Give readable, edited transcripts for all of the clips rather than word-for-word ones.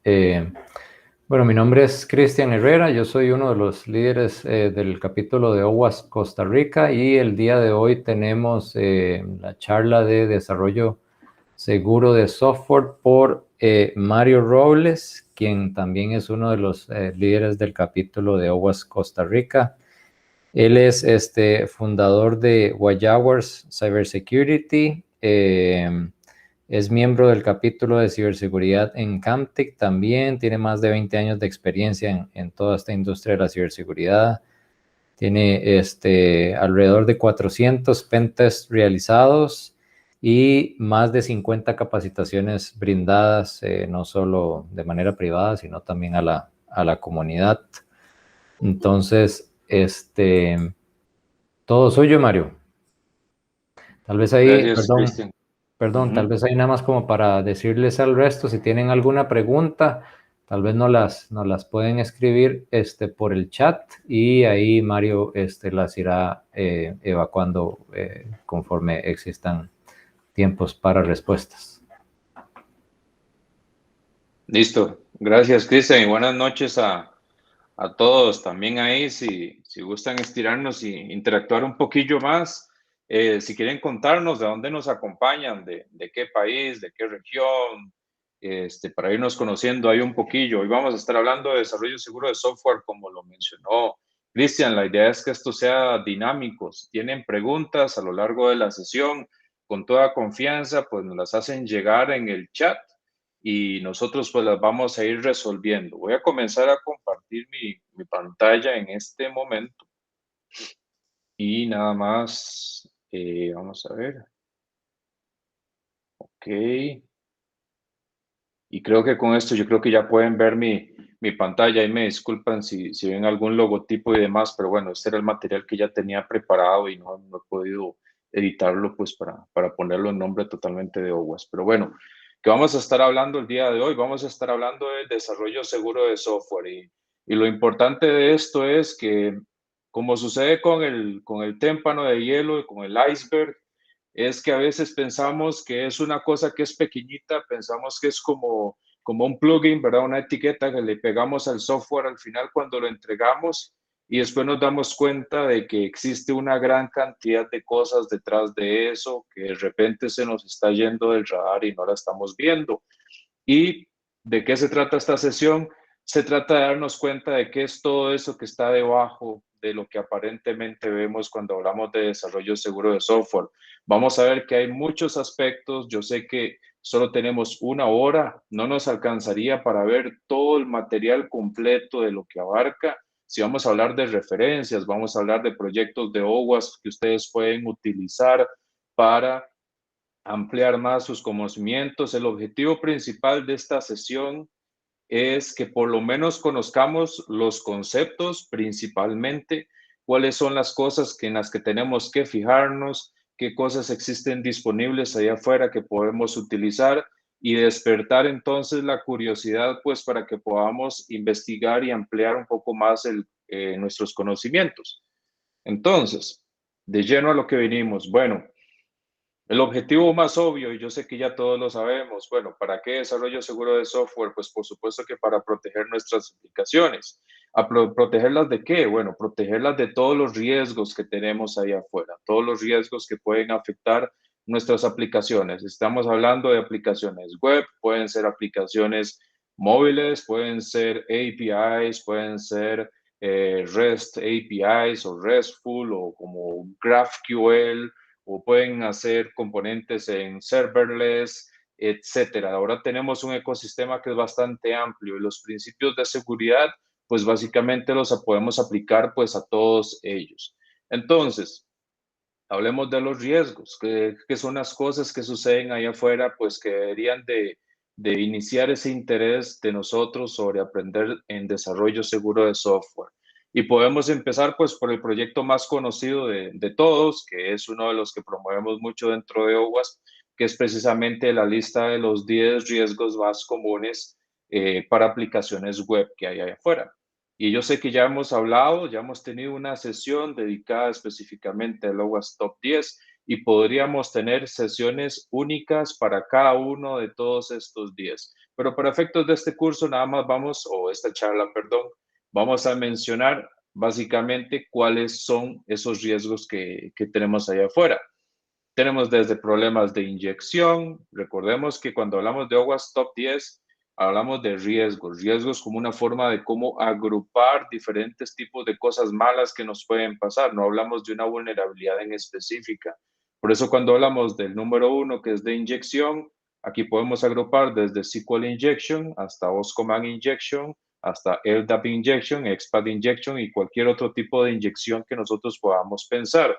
Eh, bueno, mi nombre es Cristian Herrera, yo soy uno de los líderes del capítulo de OWASP Costa Rica y el día de hoy tenemos la charla de desarrollo seguro de software por Mario Robles, quien también es uno de los líderes del capítulo de OWASP Costa Rica. Él es fundador de Guayawars Cybersecurity, es miembro del capítulo de ciberseguridad en Camtech también, tiene más de 20 años de experiencia en toda esta industria de la ciberseguridad, tiene alrededor de 400 pentests realizados y más de 50 capacitaciones brindadas, no solo de manera privada, sino también a la comunidad. Entonces, todo suyo, Mario. Tal vez ahí, Gracias, Cristian. tal Ujú. vez ahí nada más como para decirles al resto, si tienen alguna pregunta, tal vez nos las pueden escribir por el chat y ahí Mario las irá evacuando conforme existan tiempos para respuestas. Listo. Gracias, Cristian, y buenas noches a todos. También ahí, si gustan estirarnos y interactuar un poquillo más, si quieren contarnos de dónde nos acompañan, de qué país, de qué región, para irnos conociendo ahí un poquillo. Hoy vamos a estar hablando de desarrollo seguro de software, como lo mencionó Cristian. La idea es que esto sea dinámico. Si tienen preguntas a lo largo de la sesión, con toda confianza, pues nos las hacen llegar en el chat y nosotros pues las vamos a ir resolviendo. Voy a comenzar a compartir mi pantalla en este momento y nada más, vamos a ver, ok, y creo que con esto yo creo que ya pueden ver mi pantalla y me disculpan si ven algún logotipo y demás, pero bueno, este era el material que ya tenía preparado y no he podido editarlo pues para ponerlo en nombre totalmente de OWASP. Pero bueno, que vamos a estar hablando el día de hoy, vamos a estar hablando de desarrollo seguro de software y lo importante de esto es que como sucede con el témpano de hielo y con el iceberg, es que a veces pensamos que es una cosa que es pequeñita, pensamos que es como un plugin, ¿verdad? Una etiqueta que le pegamos al software al final cuando lo entregamos y después nos damos cuenta de que existe una gran cantidad de cosas detrás de eso que de repente se nos está yendo del radar y no la estamos viendo. ¿Y de qué se trata esta sesión? Se trata de darnos cuenta de qué es todo eso que está debajo de lo que aparentemente vemos cuando hablamos de desarrollo seguro de software. Vamos a ver que hay muchos aspectos. Yo sé que solo tenemos una hora, no nos alcanzaría para ver todo el material completo de lo que abarca. Si vamos a hablar de referencias, vamos a hablar de proyectos de OWASP que ustedes pueden utilizar para ampliar más sus conocimientos. El objetivo principal de esta sesión es que por lo menos conozcamos los conceptos principalmente, cuáles son las cosas en las que tenemos que fijarnos, qué cosas existen disponibles allá afuera que podemos utilizar y despertar entonces la curiosidad pues para que podamos investigar y ampliar un poco más nuestros conocimientos. Entonces, de lleno a lo que venimos. Bueno, el objetivo más obvio, y yo sé que ya todos lo sabemos, bueno, ¿para qué desarrollo seguro de software? Pues por supuesto que para proteger nuestras aplicaciones. ¿Protegerlas de qué? Bueno, protegerlas de todos los riesgos que tenemos ahí afuera, todos los riesgos que pueden afectar nuestras aplicaciones. Estamos hablando de aplicaciones web, pueden ser aplicaciones móviles, pueden ser APIs, pueden ser REST APIs o RESTful o como GraphQL o pueden hacer componentes en serverless, etcétera. Ahora tenemos un ecosistema que es bastante amplio y los principios de seguridad, pues básicamente los podemos aplicar pues a todos ellos. Entonces, hablemos de los riesgos, que son las cosas que suceden ahí afuera, pues que deberían de iniciar ese interés de nosotros sobre aprender en desarrollo seguro de software. Y podemos empezar pues por el proyecto más conocido de todos, que es uno de los que promovemos mucho dentro de OWASP, que es precisamente la lista de los 10 riesgos más comunes para aplicaciones web que hay allá afuera. Y yo sé que ya hemos hablado, ya hemos tenido una sesión dedicada específicamente al OWASP Top 10 y podríamos tener sesiones únicas para cada uno de todos estos 10. Pero para efectos de este curso nada más vamos, o esta charla, perdón, vamos a mencionar básicamente cuáles son esos riesgos que tenemos allá afuera. Tenemos desde problemas de inyección. Recordemos que cuando hablamos de OWASP Top 10, hablamos de riesgos. Riesgos como una forma de cómo agrupar diferentes tipos de cosas malas que nos pueden pasar. No hablamos de una vulnerabilidad en específica. Por eso cuando hablamos del número 1, que es de inyección, aquí podemos agrupar desde SQL Injection hasta OSCOMAN Injection, hasta LDAP Injection, XPath Injection y cualquier otro tipo de inyección que nosotros podamos pensar.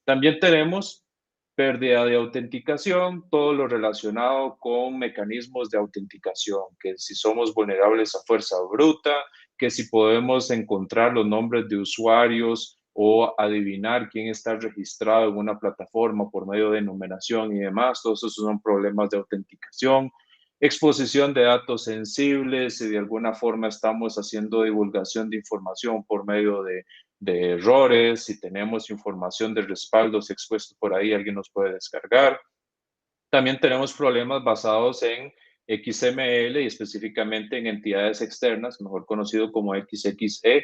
También tenemos pérdida de autenticación, todo lo relacionado con mecanismos de autenticación, que si somos vulnerables a fuerza bruta, que si podemos encontrar los nombres de usuarios o adivinar quién está registrado en una plataforma por medio de numeración y demás, todos esos son problemas de autenticación. Exposición de datos sensibles, si de alguna forma estamos haciendo divulgación de información por medio de errores, si tenemos información de respaldos expuestos por ahí, alguien nos puede descargar. También tenemos problemas basados en XML y específicamente en entidades externas, mejor conocido como XXE.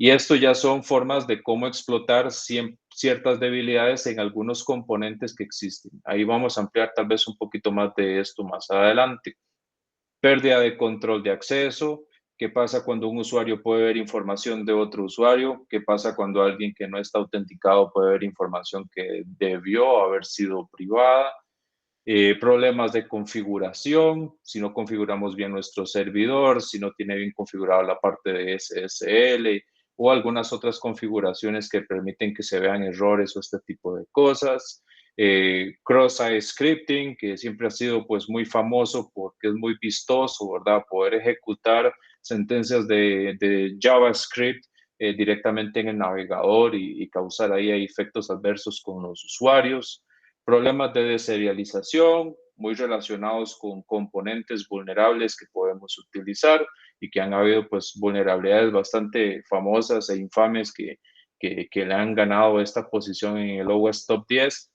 Y esto ya son formas de cómo explotar ciertas debilidades en algunos componentes que existen. Ahí vamos a ampliar tal vez un poquito más de esto más adelante. Pérdida de control de acceso. ¿Qué pasa cuando un usuario puede ver información de otro usuario? ¿Qué pasa cuando alguien que no está autenticado puede ver información que debió haber sido privada? Problemas de configuración, si no configuramos bien nuestro servidor, si no tiene bien configurada la parte de SSL o algunas otras configuraciones que permiten que se vean errores o este tipo de cosas. Cross-site scripting, que siempre ha sido pues muy famoso porque es muy vistoso, ¿verdad? Poder ejecutar sentencias de JavaScript directamente en el navegador y causar ahí efectos adversos con los usuarios. Problemas de deserialización, muy relacionados con componentes vulnerables que podemos utilizar y que han habido pues vulnerabilidades bastante famosas e infames que le han ganado esta posición en el OWASP Top 10.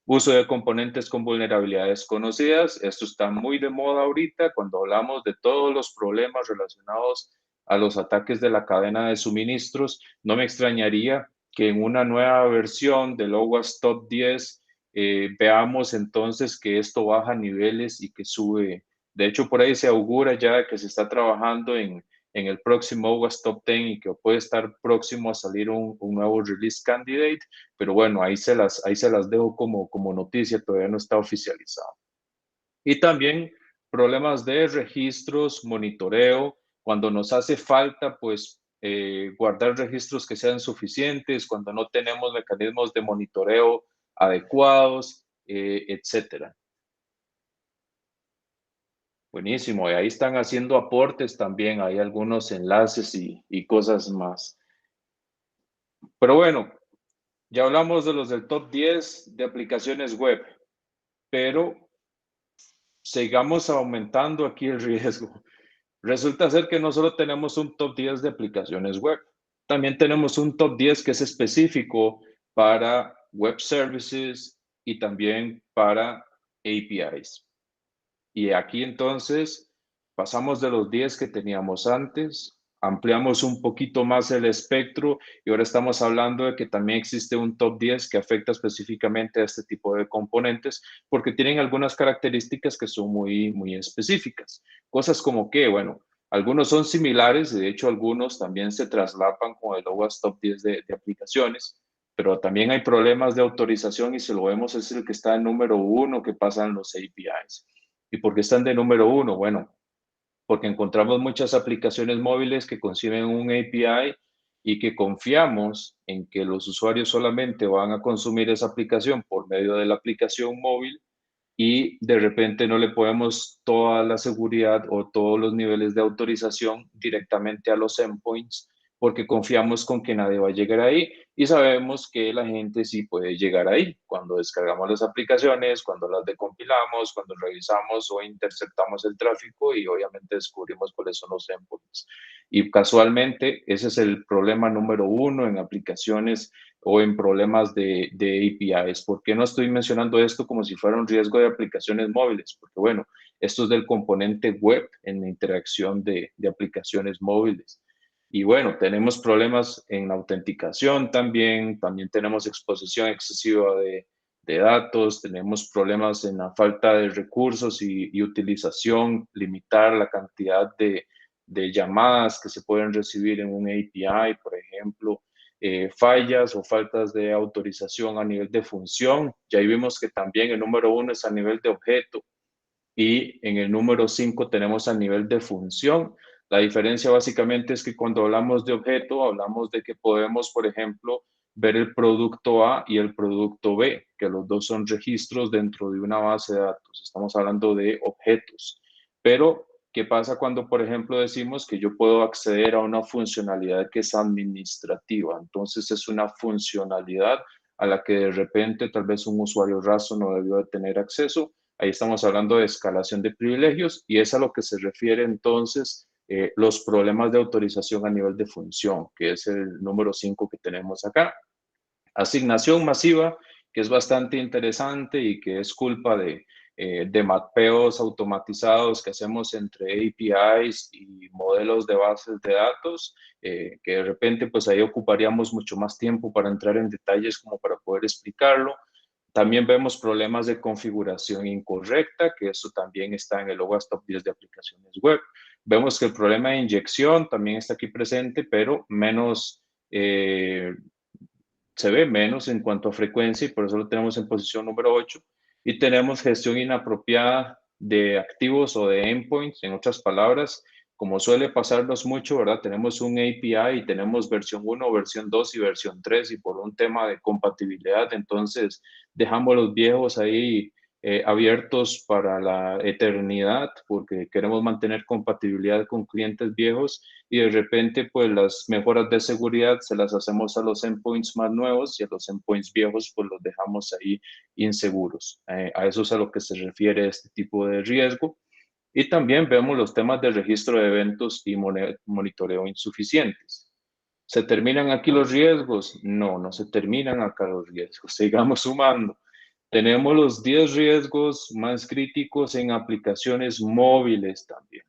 Uso de componentes con vulnerabilidades conocidas. Esto está muy de moda ahorita cuando hablamos de todos los problemas relacionados a los ataques de la cadena de suministros. No me extrañaría que en una nueva versión del OWASP Top 10 veamos entonces que esto baja niveles y que sube. De hecho, por ahí se augura ya que se está trabajando en el próximo OWASP Top 10 y que puede estar próximo a salir un nuevo release candidate, pero bueno, ahí se las dejo como noticia, todavía no está oficializado. Y también problemas de registros, monitoreo, cuando nos hace falta, pues, guardar registros que sean suficientes, cuando no tenemos mecanismos de monitoreo adecuados, etcétera. Buenísimo, y ahí están haciendo aportes también, hay algunos enlaces y cosas más. Pero bueno, ya hablamos de los del top 10 de aplicaciones web, pero sigamos aumentando aquí el riesgo. Resulta ser que no solo tenemos un top 10 de aplicaciones web, también tenemos un top 10 que es específico para web services y también para APIs. Y aquí entonces pasamos de los 10 que teníamos antes, ampliamos un poquito más el espectro y ahora estamos hablando de que también existe un top 10 que afecta específicamente a este tipo de componentes porque tienen algunas características que son muy específicas. Cosas como que, bueno, algunos son similares, de hecho algunos también se traslapan con el OWASP Top 10 de aplicaciones, pero también hay problemas de autorización y se lo vemos, es el que está en número 1 que pasan los APIs. ¿Y por qué están de número 1? Bueno, porque encontramos muchas aplicaciones móviles que conciben un API y que confiamos en que los usuarios solamente van a consumir esa aplicación por medio de la aplicación móvil y de repente no le podemos toda la seguridad o todos los niveles de autorización directamente a los endpoints porque confiamos con que nadie va a llegar ahí y sabemos que la gente sí puede llegar ahí cuando descargamos las aplicaciones, cuando las decompilamos, cuando revisamos o interceptamos el tráfico y obviamente descubrimos cuáles son los endpoints. Y casualmente ese es el problema número 1 en aplicaciones o en problemas de APIs. ¿Por qué no estoy mencionando esto como si fuera un riesgo de aplicaciones móviles? Porque bueno, esto es del componente web en la interacción de aplicaciones móviles. Y bueno, tenemos problemas en la autenticación también tenemos exposición excesiva de datos, tenemos problemas en la falta de recursos y utilización, limitar la cantidad de llamadas que se pueden recibir en un API, por ejemplo, fallas o faltas de autorización a nivel de función. Ya ahí vimos que también el número 1 es a nivel de objeto y en el número 5 tenemos a nivel de función. La diferencia básicamente es que cuando hablamos de objeto, hablamos de que podemos, por ejemplo, ver el producto A y el producto B, que los dos son registros dentro de una base de datos. Estamos hablando de objetos. Pero, ¿qué pasa cuando, por ejemplo, decimos que yo puedo acceder a una funcionalidad que es administrativa? Entonces, es una funcionalidad a la que de repente tal vez un usuario raso no debió de tener acceso. Ahí estamos hablando de escalación de privilegios y es a lo que se refiere entonces los problemas de autorización a nivel de función, que es el número 5 que tenemos acá. Asignación masiva, que es bastante interesante y que es culpa de mapeos automatizados que hacemos entre APIs y modelos de bases de datos, que de repente pues ahí ocuparíamos mucho más tiempo para entrar en detalles como para poder explicarlo. También vemos problemas de configuración incorrecta, que eso también está en el OWASP Top 10 de aplicaciones web. Vemos que el problema de inyección también está aquí presente, pero menos, se ve menos en cuanto a frecuencia y por eso lo tenemos en posición número 8. Y tenemos gestión inapropiada de activos o de endpoints, en otras palabras, como suele pasarnos mucho, ¿verdad? Tenemos un API y tenemos versión 1, versión 2 y versión 3 y por un tema de compatibilidad, entonces dejamos los viejos ahí abiertos para la eternidad porque queremos mantener compatibilidad con clientes viejos y de repente pues las mejoras de seguridad se las hacemos a los endpoints más nuevos y a los endpoints viejos pues los dejamos ahí inseguros. A eso es a lo que se refiere este tipo de riesgo. Y también vemos los temas de registro de eventos y monitoreo insuficientes. ¿Se terminan aquí los riesgos? No, no se terminan acá los riesgos. Sigamos sumando. Tenemos los 10 riesgos más críticos en aplicaciones móviles también.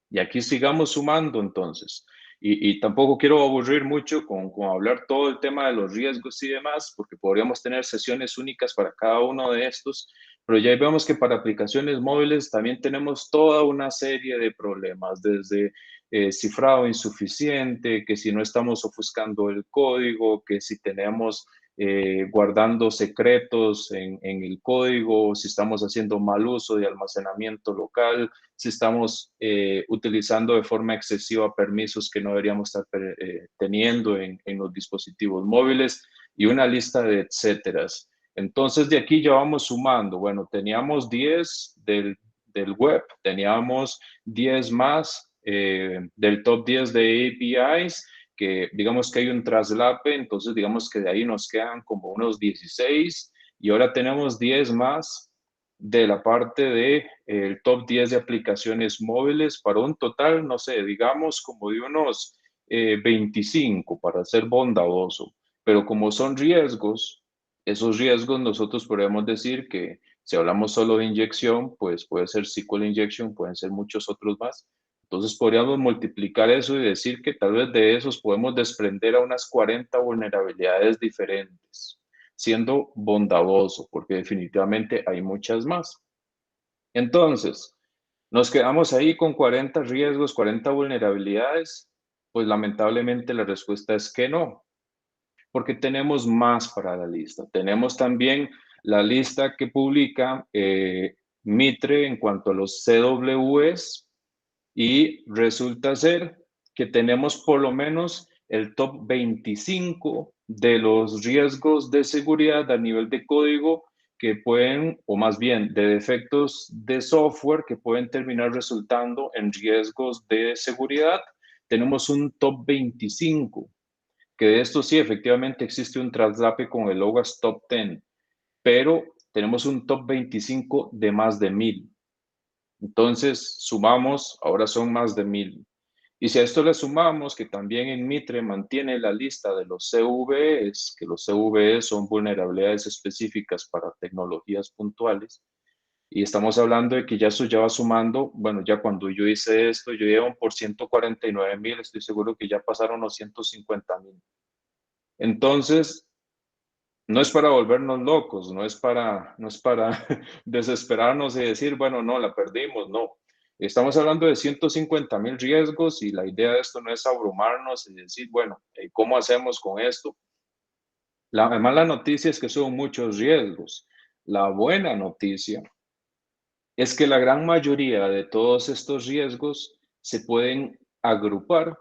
Y aquí sigamos sumando entonces. Y tampoco quiero aburrir mucho con hablar todo el tema de los riesgos y demás, porque podríamos tener sesiones únicas para cada uno de estos, pero ya vemos que para aplicaciones móviles también tenemos toda una serie de problemas, desde cifrado insuficiente, que si no estamos ofuscando el código, que si tenemos guardando secretos en el código, si estamos haciendo mal uso de almacenamiento local, si estamos utilizando de forma excesiva permisos que no deberíamos estar teniendo en los dispositivos móviles y una lista de etcéteras. Entonces, de aquí ya vamos sumando. Bueno, teníamos 10 del web, teníamos 10 más del top 10 de APIs, que digamos que hay un traslape, entonces digamos que de ahí nos quedan como unos 16 y ahora tenemos 10 más de la parte de el top 10 de aplicaciones móviles para un total, no sé, digamos como de unos 25 para ser bondadoso. Pero como son riesgos, esos riesgos nosotros podemos decir que si hablamos solo de inyección, pues puede ser SQL injection, pueden ser muchos otros más. Entonces podríamos multiplicar eso y decir que tal vez de esos podemos desprender a unas 40 vulnerabilidades diferentes, siendo bondadoso, porque definitivamente hay muchas más. Entonces, nos quedamos ahí con 40 riesgos, 40 vulnerabilidades. Pues lamentablemente la respuesta es que no, porque tenemos más para la lista. Tenemos también la lista que publica Mitre en cuanto a los CWS y resulta ser que tenemos por lo menos el top 25 de los riesgos de seguridad a nivel de código que pueden, o más bien de defectos de software que pueden terminar resultando en riesgos de seguridad. Tenemos un top 25, que de esto sí, efectivamente existe un traslape con el OWASP Top 10, pero tenemos un top 25 de más de 1000. Entonces, sumamos, ahora son más de 1000. Y si a esto le sumamos que también en Mitre mantiene la lista de los CVEs, que los CVEs son vulnerabilidades específicas para tecnologías puntuales, y estamos hablando de que ya eso ya va sumando, bueno, ya cuando yo hice esto, yo llevo por 149.000, estoy seguro que ya pasaron los 150.000. Entonces, no es para volvernos locos, no es para desesperarnos y decir, bueno, no, la perdimos, no. Estamos hablando de 150.000 riesgos y la idea de esto no es abrumarnos y decir, bueno, ¿cómo hacemos con esto? La mala noticia es que son muchos riesgos. La buena noticia es que la gran mayoría de todos estos riesgos se pueden agrupar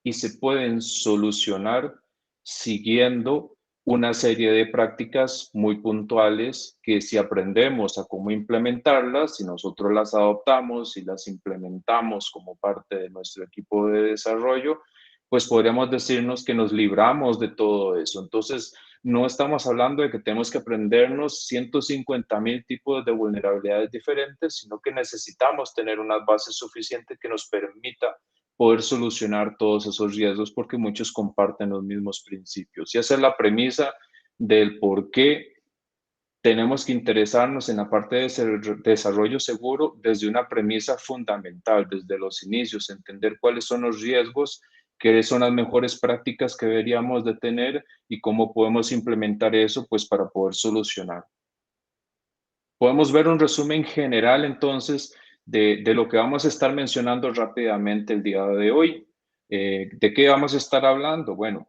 y se pueden solucionar siguiendo una serie de prácticas muy puntuales que si aprendemos a cómo implementarlas, si nosotros las adoptamos y las implementamos como parte de nuestro equipo de desarrollo, pues podríamos decirnos que nos libramos de todo eso. Entonces, no estamos hablando de que tenemos que aprendernos 150.000 tipos de vulnerabilidades diferentes, sino que necesitamos tener unas bases suficientes que nos permita poder solucionar todos esos riesgos porque muchos comparten los mismos principios. Y esa es la premisa del por qué tenemos que interesarnos en la parte de desarrollo seguro desde una premisa fundamental, desde los inicios, entender cuáles son los riesgos, qué son las mejores prácticas que deberíamos de tener y cómo podemos implementar eso pues para poder solucionar. Podemos ver un resumen general entonces de lo que vamos a estar mencionando rápidamente el día de hoy. ¿De qué vamos a estar hablando? Bueno,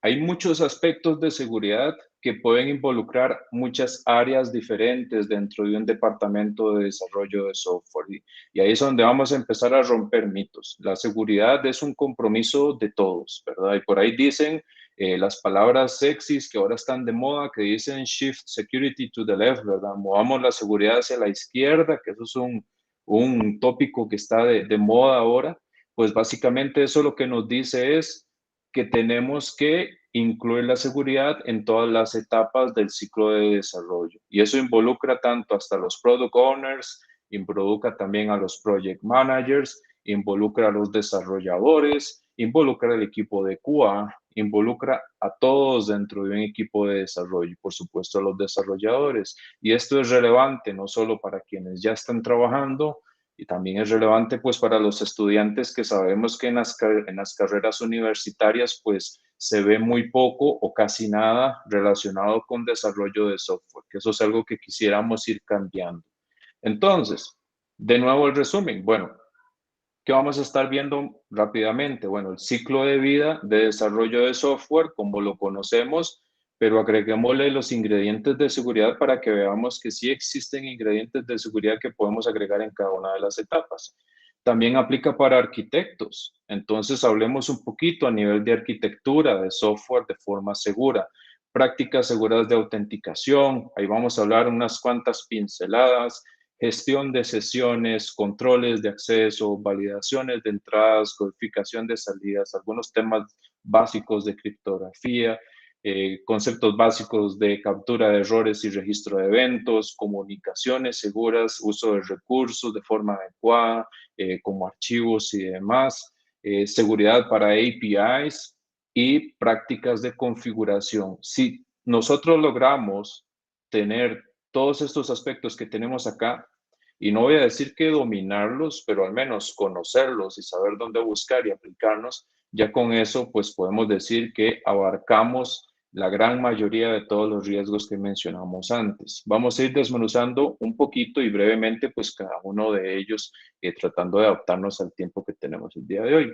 hay muchos aspectos de seguridad que pueden involucrar muchas áreas diferentes dentro de un departamento de desarrollo de software. Y ahí es donde vamos a empezar a romper mitos. La seguridad es un compromiso de todos, ¿verdad? Y por ahí dicen las palabras sexys que ahora están de moda, que dicen shift security to the left, ¿verdad? Movamos la seguridad hacia la izquierda, que eso es un tópico que está de moda ahora. Pues básicamente eso lo que nos dice es que tenemos que incluir la seguridad en todas las etapas del ciclo de desarrollo. Y eso involucra tanto hasta los product owners, involucra también a los project managers, involucra a los desarrolladores, involucra al equipo de QA, involucra a todos dentro de un equipo de desarrollo y por supuesto a los desarrolladores. Y esto es relevante no solo para quienes ya están trabajando, y también es relevante pues para los estudiantes que sabemos que en las carreras universitarias pues se ve muy poco o casi nada relacionado con desarrollo de software, que eso es algo que quisiéramos ir cambiando. Entonces, de nuevo el resumen. Bueno, ¿qué vamos a estar viendo rápidamente? Bueno, el ciclo de vida de desarrollo de software, como lo conocemos, pero agreguémosle los ingredientes de seguridad para que veamos que sí existen ingredientes de seguridad que podemos agregar en cada una de las etapas. También aplica para arquitectos. Entonces, hablemos un poquito a nivel de arquitectura de software de forma segura. Prácticas seguras de autenticación. Ahí vamos a hablar unas cuantas pinceladas, gestión de sesiones, controles de acceso, validaciones de entradas, codificación de salidas, algunos temas básicos de criptografía, conceptos básicos de captura de errores y registro de eventos, comunicaciones seguras, uso de recursos de forma adecuada, como archivos y demás, seguridad para APIs y prácticas de configuración. Si nosotros logramos tener todos estos aspectos que tenemos acá, y no voy a decir que dominarlos, pero al menos conocerlos y saber dónde buscar y aplicarnos, ya con eso pues podemos decir que abarcamos la gran mayoría de todos los riesgos que mencionamos antes. Vamos a ir desmenuzando un poquito y brevemente pues cada uno de ellos, tratando de adaptarnos al tiempo que tenemos el día de hoy.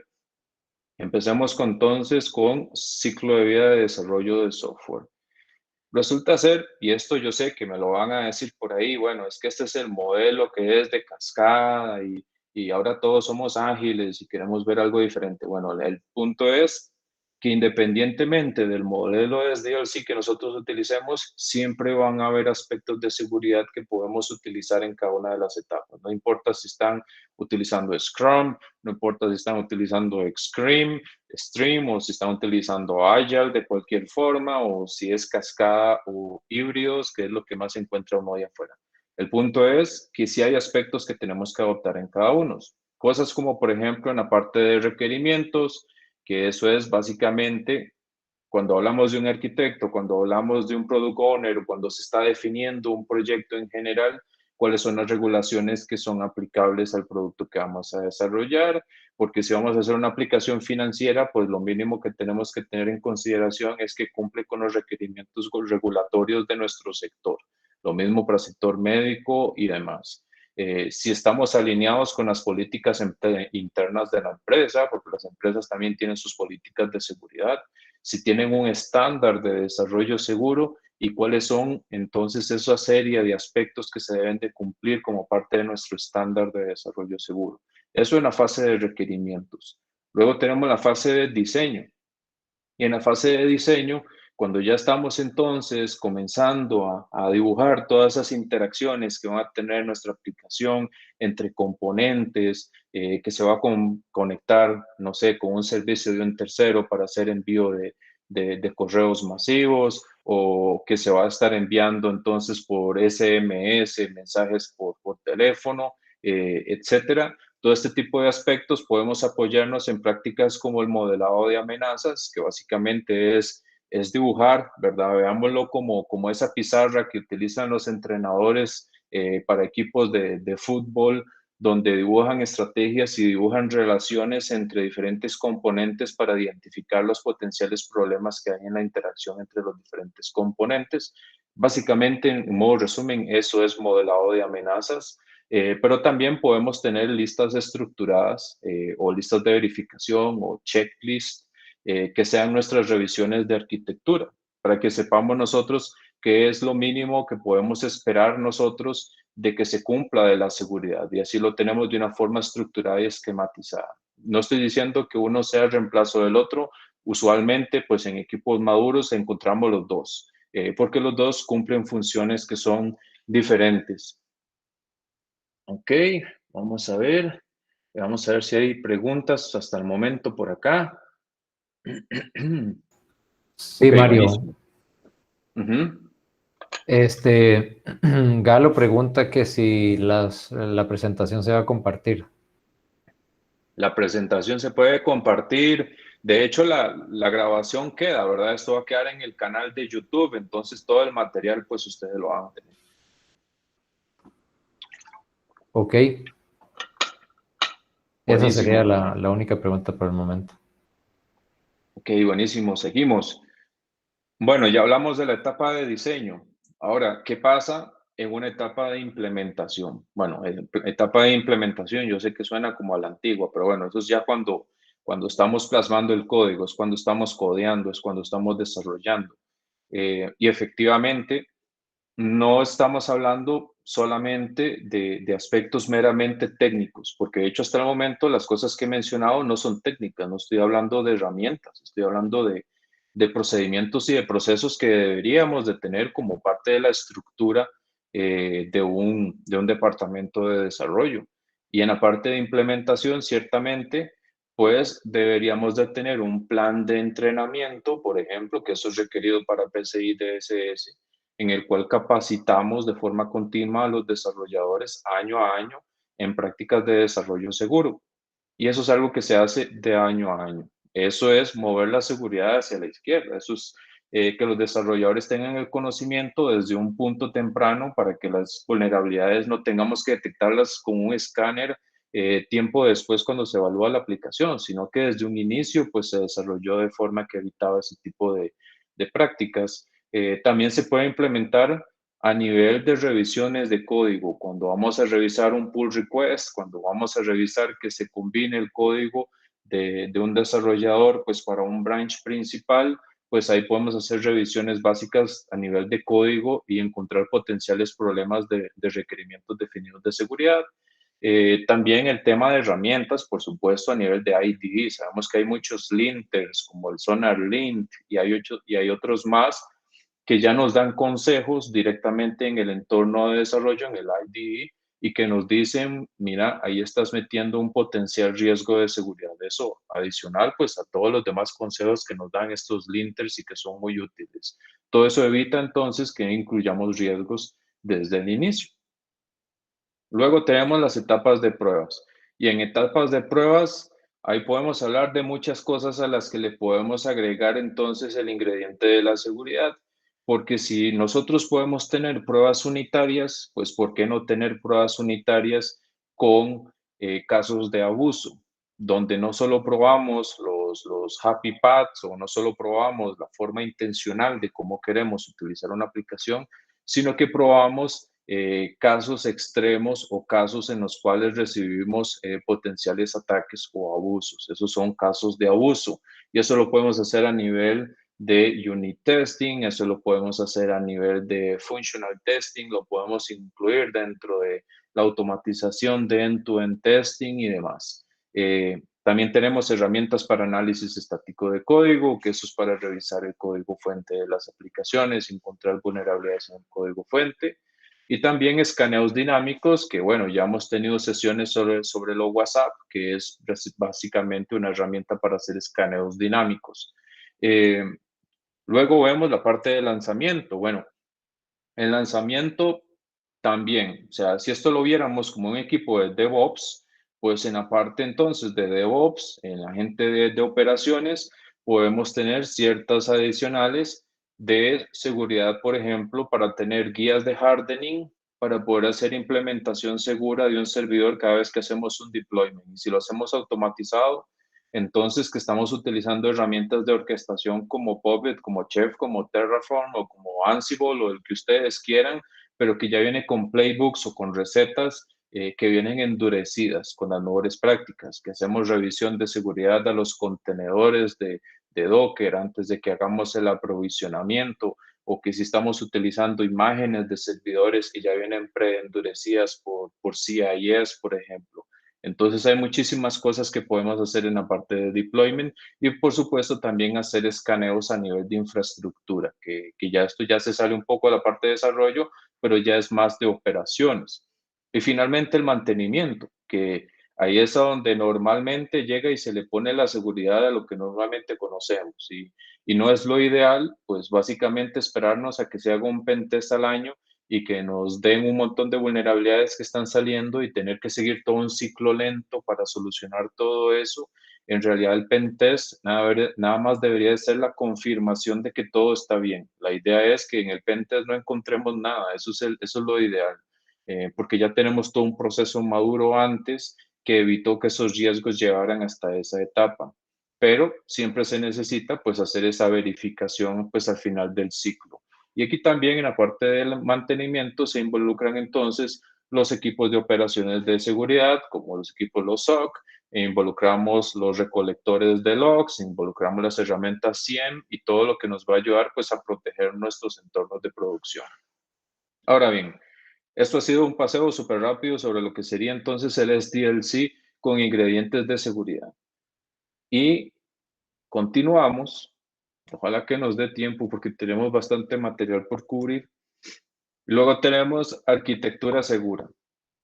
Empecemos entonces con ciclo de vida de desarrollo de software. Resulta ser, y esto yo sé que me lo van a decir por ahí, bueno, es que este es el modelo que es de cascada y ahora todos somos ágiles y queremos ver algo diferente. Bueno, el punto es que independientemente del modelo de SDLC que nosotros utilicemos, siempre van a haber aspectos de seguridad que podemos utilizar en cada una de las etapas. No importa si están utilizando Scrum, no importa si están utilizando Stream o si están utilizando Agile de cualquier forma o si es cascada o híbridos, que es lo que más se encuentra uno ahí afuera. El punto es que sí hay aspectos que tenemos que adoptar en cada uno. Cosas como, por ejemplo, en la parte de requerimientos, que eso es básicamente cuando hablamos de un arquitecto, cuando hablamos de un product owner, o cuando se está definiendo un proyecto en general, cuáles son las regulaciones que son aplicables al producto que vamos a desarrollar, porque si vamos a hacer una aplicación financiera, pues lo mínimo que tenemos que tener en consideración es que cumple con los requerimientos regulatorios de nuestro sector. Lo mismo para el sector médico y demás. Si estamos alineados con las políticas internas de la empresa, porque las empresas también tienen sus políticas de seguridad, si tienen un estándar de desarrollo seguro y cuáles son entonces esa serie de aspectos que se deben de cumplir como parte de nuestro estándar de desarrollo seguro. Eso en la fase de requerimientos. Luego tenemos la fase de diseño. Y en la fase de diseño, cuando ya estamos entonces comenzando a dibujar todas esas interacciones que van a tener nuestra aplicación entre componentes, que se va a conectar, no sé, con un servicio de un tercero para hacer envío de correos masivos, o que se va a estar enviando entonces por SMS, mensajes por teléfono, etcétera. Todo este tipo de aspectos podemos apoyarnos en prácticas como el modelado de amenazas, que básicamente es dibujar, ¿verdad? Veámoslo como esa pizarra que utilizan los entrenadores para equipos de fútbol, donde dibujan estrategias y dibujan relaciones entre diferentes componentes para identificar los potenciales problemas que hay en la interacción entre los diferentes componentes. Básicamente, en modo resumen, eso es modelado de amenazas. Pero también podemos tener listas estructuradas o listas de verificación o checklist que sean nuestras revisiones de arquitectura, para que sepamos nosotros qué es lo mínimo que podemos esperar nosotros de que se cumpla de la seguridad, y así lo tenemos de una forma estructurada y esquematizada. No estoy diciendo que uno sea reemplazo del otro. Usualmente, pues en equipos maduros encontramos los dos, porque los dos cumplen funciones que son diferentes. Ok, vamos a ver. Vamos a ver si hay preguntas hasta el momento por acá. Sí, Ok, Mario. buenísimo. Ujú. Galo pregunta que si la presentación se va a compartir. La presentación se puede compartir. De hecho, la grabación queda, ¿verdad? Esto va a quedar en el canal de YouTube, entonces todo el material, pues ustedes lo van a tener. Ok, esa sería Buenísimo. la única pregunta por el momento. Ok, buenísimo. Seguimos. Bueno, ya hablamos de la etapa de diseño. Ahora, ¿qué pasa en una etapa de implementación? Bueno, en etapa de implementación, yo sé que suena como a la antigua, pero bueno, eso es ya cuando estamos plasmando el código, es cuando estamos codeando, es cuando estamos desarrollando. Y efectivamente, no estamos hablando solamente de aspectos meramente técnicos, porque de hecho hasta el momento las cosas que he mencionado no son técnicas, no estoy hablando de herramientas, estoy hablando de procedimientos y de procesos que deberíamos de tener como parte de la estructura de un departamento de desarrollo. Y en la parte de implementación, ciertamente, pues deberíamos de tener un plan de entrenamiento, por ejemplo, que eso es requerido para PCI DSS, en el cual capacitamos de forma continua a los desarrolladores año a año en prácticas de desarrollo seguro. Y eso es algo que se hace de año a año. Eso es mover la seguridad hacia la izquierda. Eso es que los desarrolladores tengan el conocimiento desde un punto temprano para que las vulnerabilidades no tengamos que detectarlas con un escáner tiempo después cuando se evalúa la aplicación, sino que desde un inicio pues se desarrolló de forma que evitaba ese tipo de prácticas. También se puede implementar a nivel de revisiones de código, cuando vamos a revisar un pull request, cuando vamos a revisar que se combine el código de un desarrollador pues para un branch principal, pues ahí podemos hacer revisiones básicas a nivel de código y encontrar potenciales problemas de requerimientos definidos de seguridad. También el tema de herramientas, por supuesto, a nivel de IDE. Sabemos que hay muchos linters como el SonarLint y hay otros más que ya nos dan consejos directamente en el entorno de desarrollo, en el IDE, y que nos dicen, mira, ahí estás metiendo un potencial riesgo de seguridad. Eso adicional, pues a todos los demás consejos que nos dan estos linters y que son muy útiles. Todo eso evita entonces que incluyamos riesgos desde el inicio. Luego tenemos las etapas de pruebas. Y en etapas de pruebas, ahí podemos hablar de muchas cosas a las que le podemos agregar entonces el ingrediente de la seguridad, porque si nosotros podemos tener pruebas unitarias, pues ¿por qué no tener pruebas unitarias con casos de abuso? Donde no solo probamos los happy paths o no solo probamos la forma intencional de cómo queremos utilizar una aplicación, sino que probamos casos extremos o casos en los cuales recibimos potenciales ataques o abusos. Esos son casos de abuso y eso lo podemos hacer a nivel de unit testing, eso lo podemos hacer a nivel de functional testing, lo podemos incluir dentro de la automatización de end-to-end testing y demás. También tenemos herramientas para análisis estático de código, que eso es para revisar el código fuente de las aplicaciones, encontrar vulnerabilidades en el código fuente. Y también escaneos dinámicos, que bueno, ya hemos tenido sesiones sobre lo WhatsApp, que es básicamente una herramienta para hacer escaneos dinámicos. Luego vemos la parte de lanzamiento. Bueno, el lanzamiento también, o sea, si esto lo viéramos como un equipo de DevOps, pues en la parte entonces de DevOps, en la gente de operaciones, podemos tener ciertas adicionales de seguridad, por ejemplo, para tener guías de hardening, para poder hacer implementación segura de un servidor cada vez que hacemos un deployment. Y si lo hacemos automatizado, entonces que estamos utilizando herramientas de orquestación como Puppet, como Chef, como Terraform o como Ansible o el que ustedes quieran, pero que ya viene con playbooks o con recetas que vienen endurecidas con las mejores prácticas, que hacemos revisión de seguridad a los contenedores de Docker antes de que hagamos el aprovisionamiento, o que si estamos utilizando imágenes de servidores que ya vienen preendurecidas por CIS, por ejemplo. Entonces hay muchísimas cosas que podemos hacer en la parte de deployment y por supuesto también hacer escaneos a nivel de infraestructura, que ya esto ya se sale un poco de la parte de desarrollo, pero ya es más de operaciones. Y finalmente el mantenimiento, que ahí es a donde normalmente llega y se le pone la seguridad a lo que normalmente conocemos. Y no es lo ideal, pues básicamente esperarnos a que se haga un pentest al año y que nos den un montón de vulnerabilidades que están saliendo y tener que seguir todo un ciclo lento para solucionar todo eso. En realidad el pentest nada más debería de ser la confirmación de que todo está bien. La idea es que en el pentest no encontremos nada, eso es lo ideal, porque ya tenemos todo un proceso maduro antes que evitó que esos riesgos llevaran hasta esa etapa. Pero siempre se necesita pues hacer esa verificación pues al final del ciclo. Y aquí también en la parte del mantenimiento se involucran entonces los equipos de operaciones de seguridad, como los equipos, los SOC, e involucramos los recolectores de logs, involucramos las herramientas SIEM y todo lo que nos va a ayudar pues a proteger nuestros entornos de producción. Ahora bien, esto ha sido un paseo súper rápido sobre lo que sería entonces el SDLC con ingredientes de seguridad. Y continuamos, ojalá que nos dé tiempo porque tenemos bastante material por cubrir. Luego tenemos arquitectura segura.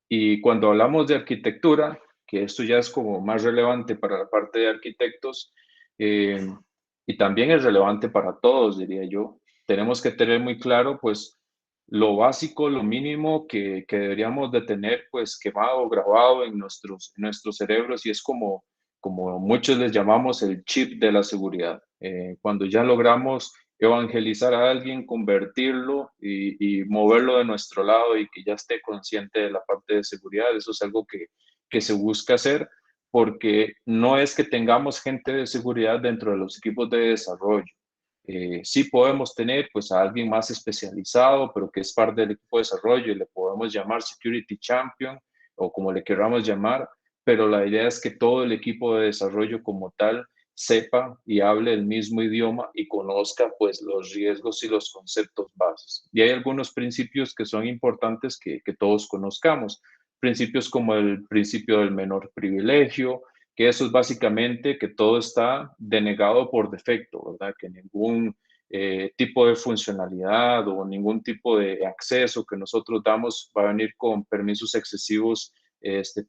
Y cuando hablamos de arquitectura, que esto ya es como más relevante para la parte de arquitectos, eh, y también es relevante para todos, diría yo, tenemos que tener muy claro, pues, lo básico, lo mínimo que deberíamos de tener, pues, quemado, grabado en nuestros cerebros, y es como muchos les llamamos el chip de la seguridad. Cuando ya logramos evangelizar a alguien, convertirlo y moverlo de nuestro lado y que ya esté consciente de la parte de seguridad. Eso es algo que se busca hacer porque no es que tengamos gente de seguridad dentro de los equipos de desarrollo. Sí podemos tener pues a alguien más especializado, pero que es parte del equipo de desarrollo y le podemos llamar Security Champion o como le queramos llamar, pero la idea es que todo el equipo de desarrollo como tal sepa y hable el mismo idioma y conozca pues los riesgos y los conceptos bases. Y hay algunos principios que son importantes que todos conozcamos. Principios como el principio del menor privilegio, que eso es básicamente que todo está denegado por defecto, ¿verdad? Que ningún tipo de funcionalidad o ningún tipo de acceso que nosotros damos va a venir con permisos excesivos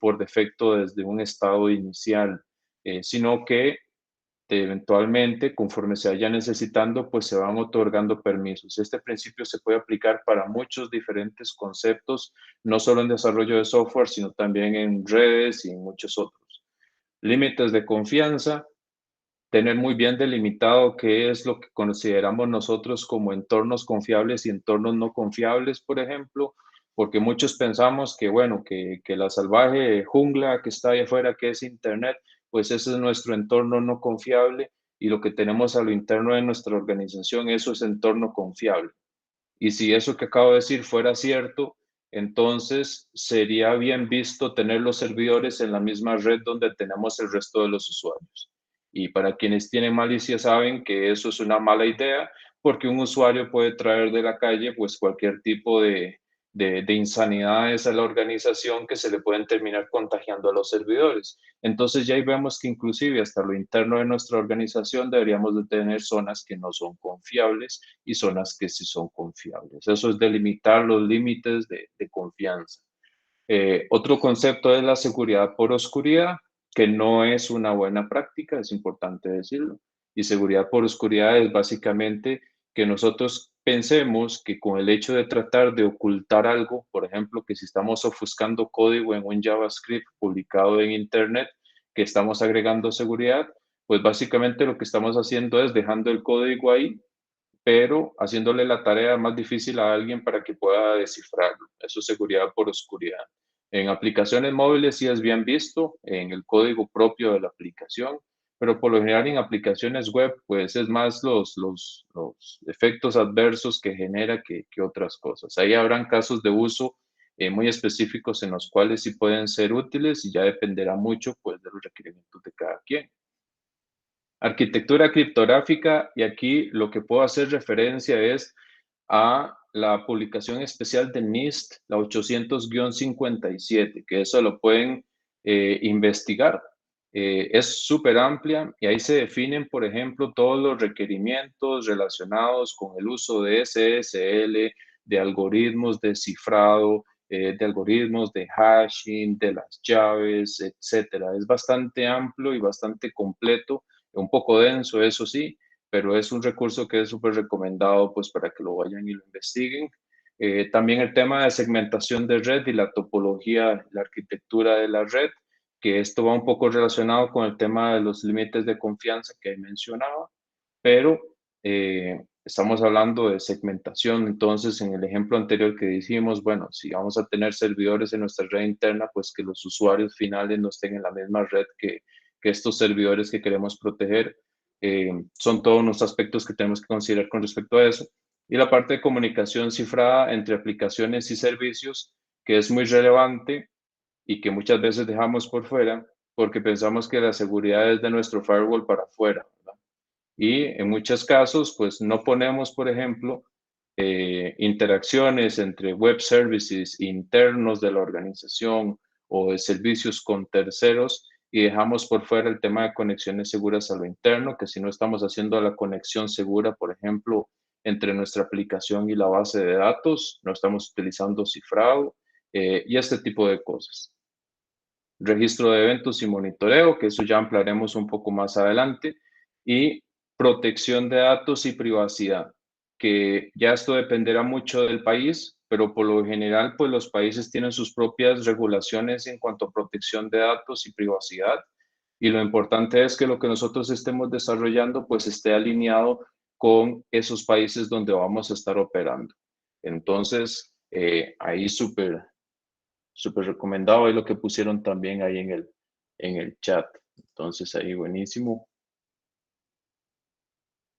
por defecto desde un estado inicial, sino que eventualmente, conforme se vaya necesitando, pues se van otorgando permisos. Este principio se puede aplicar para muchos diferentes conceptos, no solo en desarrollo de software, sino también en redes y en muchos otros. Límites de confianza, tener muy bien delimitado qué es lo que consideramos nosotros como entornos confiables y entornos no confiables, por ejemplo, porque muchos pensamos que, bueno, que la salvaje jungla que está ahí afuera, que es Internet, pues ese es nuestro entorno no confiable y lo que tenemos a lo interno de nuestra organización, eso es entorno confiable. Y si eso que acabo de decir fuera cierto, entonces sería bien visto tener los servidores en la misma red donde tenemos el resto de los usuarios. Y para quienes tienen malicia saben que eso es una mala idea porque un usuario puede traer de la calle pues cualquier tipo de insanidades a la organización que se le pueden terminar contagiando a los servidores. Entonces ya ahí vemos que inclusive hasta lo interno de nuestra organización deberíamos de tener zonas que no son confiables y zonas que sí son confiables. Eso es delimitar los límites de confianza. Otro concepto es la seguridad por oscuridad, que no es una buena práctica, es importante decirlo. Y seguridad por oscuridad es básicamente que nosotros pensemos que con el hecho de tratar de ocultar algo, por ejemplo, que si estamos ofuscando código en un JavaScript publicado en Internet, que estamos agregando seguridad, pues básicamente lo que estamos haciendo es dejando el código ahí, pero haciéndole la tarea más difícil a alguien para que pueda descifrarlo. Eso es seguridad por oscuridad. En aplicaciones móviles sí es bien visto, en el código propio de la aplicación, pero por lo general en aplicaciones web, pues es más los efectos adversos que genera que otras cosas. Ahí habrán casos de uso muy específicos en los cuales sí pueden ser útiles y ya dependerá mucho pues de los requerimientos de cada quien. Arquitectura criptográfica, y aquí lo que puedo hacer referencia es a la publicación especial de NIST, la 800-57, que eso lo pueden investigar. Es súper amplia y ahí se definen, por ejemplo, todos los requerimientos relacionados con el uso de SSL, de algoritmos de cifrado, de algoritmos de hashing, de las llaves, etcétera. Es bastante amplio y bastante completo, un poco denso, eso sí, pero es un recurso que es súper recomendado pues para que lo vayan y lo investiguen. También el tema de segmentación de red y la topología, la arquitectura de la red, que esto va un poco relacionado con el tema de los límites de confianza que mencionaba, pero estamos hablando de segmentación. Entonces, en el ejemplo anterior que dijimos, bueno, si vamos a tener servidores en nuestra red interna, pues que los usuarios finales no estén en la misma red que estos servidores que queremos proteger. Son todos unos aspectos que tenemos que considerar con respecto a eso. Y la parte de comunicación cifrada entre aplicaciones y servicios, que es muy relevante y que muchas veces dejamos por fuera porque pensamos que la seguridad es de nuestro firewall para afuera, ¿verdad? Y en muchos casos, pues no ponemos, por ejemplo, interacciones entre web services internos de la organización o de servicios con terceros y dejamos por fuera el tema de conexiones seguras a lo interno, que si no estamos haciendo la conexión segura, por ejemplo, entre nuestra aplicación y la base de datos, no estamos utilizando cifrado y este tipo de cosas. Registro de eventos y monitoreo, que eso ya ampliaremos un poco más adelante, y protección de datos y privacidad, que ya esto dependerá mucho del país, pero por lo general, pues los países tienen sus propias regulaciones en cuanto a protección de datos y privacidad, y lo importante es que lo que nosotros estemos desarrollando, pues esté alineado con esos países donde vamos a estar operando. Entonces, ahí súper recomendado, y lo que pusieron también ahí en el chat. Entonces, ahí buenísimo.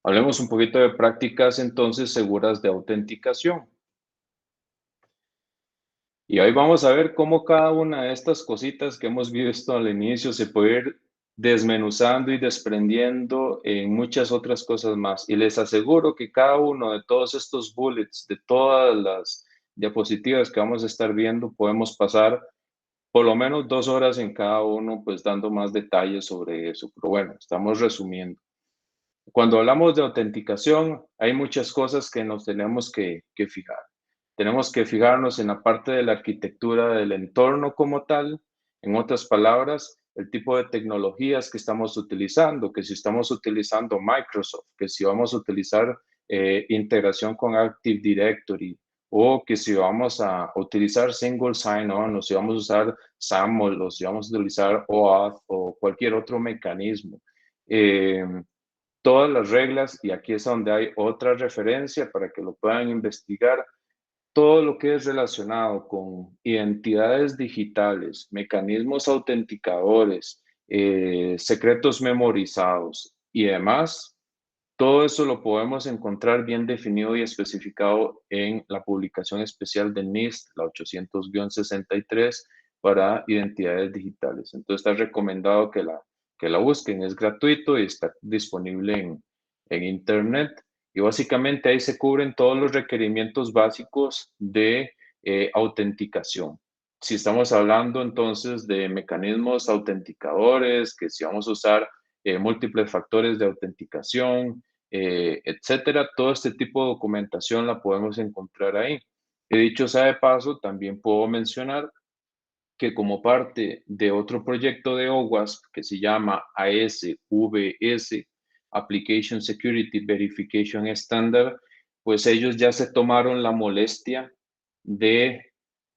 Hablemos un poquito de prácticas entonces seguras de autenticación. Y hoy vamos a ver cómo cada una de estas cositas que hemos visto al inicio se puede ir desmenuzando y desprendiendo en muchas otras cosas más. Y les aseguro que cada uno de todos estos bullets, de todas las diapositivas que vamos a estar viendo, podemos pasar por lo menos 2 horas en cada uno, pues dando más detalles sobre eso. Pero bueno, estamos resumiendo. Cuando hablamos de autenticación, hay muchas cosas que nos tenemos que fijar. Tenemos que fijarnos en la parte de la arquitectura del entorno como tal. En otras palabras, el tipo de tecnologías que estamos utilizando, que si estamos utilizando Microsoft, que si vamos a utilizar integración con Active Directory, o que si vamos a utilizar single sign-on, o si vamos a usar SAML, o si vamos a utilizar OAuth o cualquier otro mecanismo. Todas las reglas, y aquí es donde hay otra referencia para que lo puedan investigar, todo lo que es relacionado con identidades digitales, mecanismos autenticadores, secretos memorizados y demás, todo eso lo podemos encontrar bien definido y especificado en la publicación especial de NIST, la 800-63, para identidades digitales. Entonces está recomendado que la busquen, es gratuito y está disponible en Internet. Y básicamente ahí se cubren todos los requerimientos básicos de autenticación. Si estamos hablando entonces de mecanismos autenticadores, que si vamos a usar múltiples factores de autenticación, etcétera. Todo este tipo de documentación la podemos encontrar ahí. He dicho sea de paso, también puedo mencionar que como parte de otro proyecto de OWASP que se llama ASVS, Application Security Verification Standard, pues ellos ya se tomaron la molestia de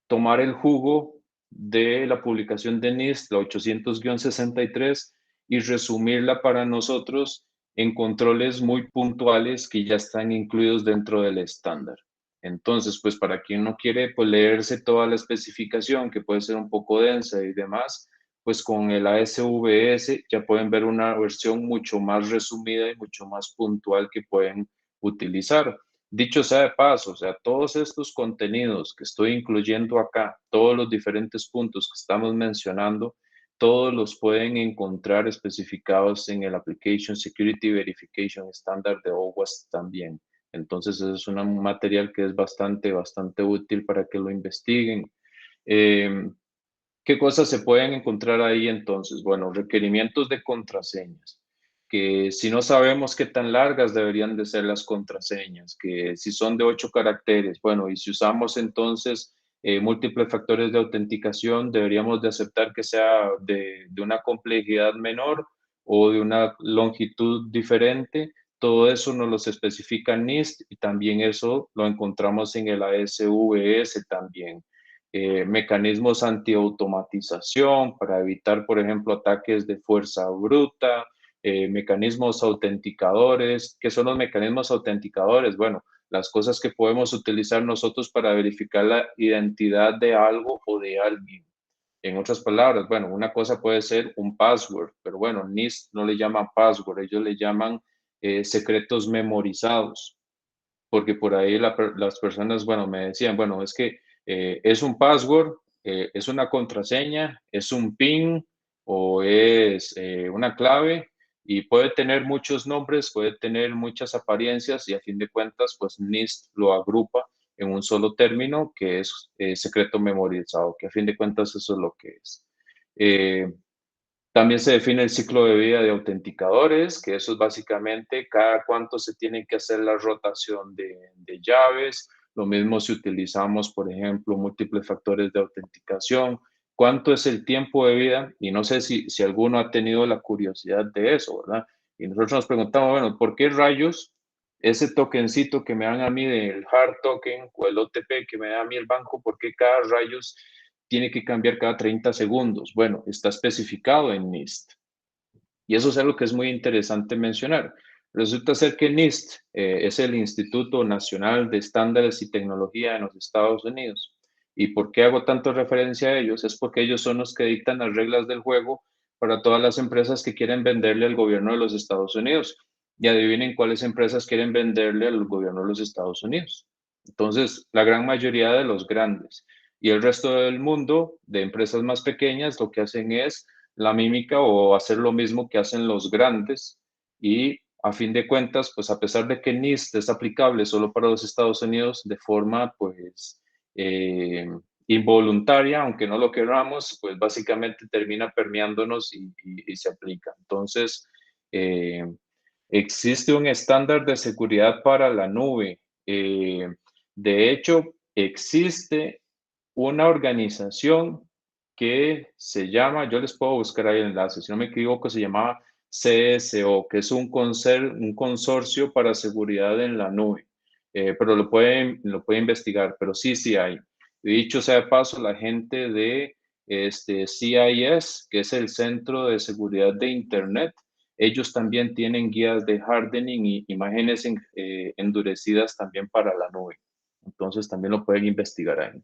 tomar el jugo de la publicación de NIST, la 800-63, y resumirla para nosotros en controles muy puntuales que ya están incluidos dentro del estándar. Entonces, pues para quien no quiere pues, leerse toda la especificación, que puede ser un poco densa y demás, pues con el ASVS ya pueden ver una versión mucho más resumida y mucho más puntual que pueden utilizar. Dicho sea de paso, o sea, todos estos contenidos que estoy incluyendo acá, todos los diferentes puntos que estamos mencionando, todos los pueden encontrar especificados en el Application Security Verification Standard de OWASP también. Entonces, es un material que es bastante útil para que lo investiguen. ¿Qué cosas se pueden encontrar ahí entonces? Bueno, requerimientos de contraseñas, que si no sabemos qué tan largas deberían de ser las contraseñas, que si son de 8 caracteres, bueno, y si usamos entonces múltiples factores de autenticación, deberíamos de aceptar que sea de una complejidad menor o de una longitud diferente. Todo eso nos los especifica NIST y también eso lo encontramos en el ASVS también. Mecanismos antiautomatización para evitar, por ejemplo, ataques de fuerza bruta, mecanismos autenticadores. ¿Qué son los mecanismos autenticadores? Bueno, las cosas que podemos utilizar nosotros para verificar la identidad de algo o de alguien. En otras palabras, bueno, una cosa puede ser un password, pero bueno, NIST no le llaman password, ellos le llaman secretos memorizados, porque por ahí las personas, bueno, me decían, bueno, es que es un password, es una contraseña, es un PIN o es una clave y puede tener muchos nombres, puede tener muchas apariencias y a fin de cuentas, pues NIST lo agrupa en un solo término que es secreto memorizado, que a fin de cuentas eso es lo que es. También se define el ciclo de vida de autenticadores, que eso es básicamente cada cuánto se tiene que hacer la rotación de llaves. Lo mismo si utilizamos, por ejemplo, múltiples factores de autenticación. ¿Cuánto es el tiempo de vida? Y no sé si alguno ha tenido la curiosidad de eso, ¿verdad? Y nosotros nos preguntamos, bueno, ¿por qué rayos ese tokencito que me dan a mí del hard token o el OTP que me da a mí el banco, por qué cada rayos tiene que cambiar cada 30 segundos? Bueno, está especificado en NIST. Y eso es algo que es muy interesante mencionar. Resulta ser que NIST es el Instituto Nacional de Estándares y Tecnología en los Estados Unidos. ¿Y por qué hago tanto referencia a ellos? Es porque ellos son los que dictan las reglas del juego para todas las empresas que quieren venderle al gobierno de los Estados Unidos. Y adivinen cuáles empresas quieren venderle al gobierno de los Estados Unidos. Entonces, la gran mayoría de los grandes. Y el resto del mundo, de empresas más pequeñas, lo que hacen es la mímica o hacer lo mismo que hacen los grandes y a fin de cuentas, pues a pesar de que NIST es aplicable solo para los Estados Unidos de forma pues involuntaria, aunque no lo queramos, pues básicamente termina permeándonos y se aplica. Entonces, existe un estándar de seguridad para la nube. De hecho, existe una organización que se llama, yo les puedo buscar ahí el enlace, si no me equivoco, se llamaba CSO, que es un consorcio para seguridad en la nube. Pero lo pueden investigar, pero sí hay. Y dicho sea de paso, la gente de CIS, que es el Centro de Seguridad de Internet, ellos también tienen guías de hardening y imágenes endurecidas también para la nube. Entonces también lo pueden investigar ahí.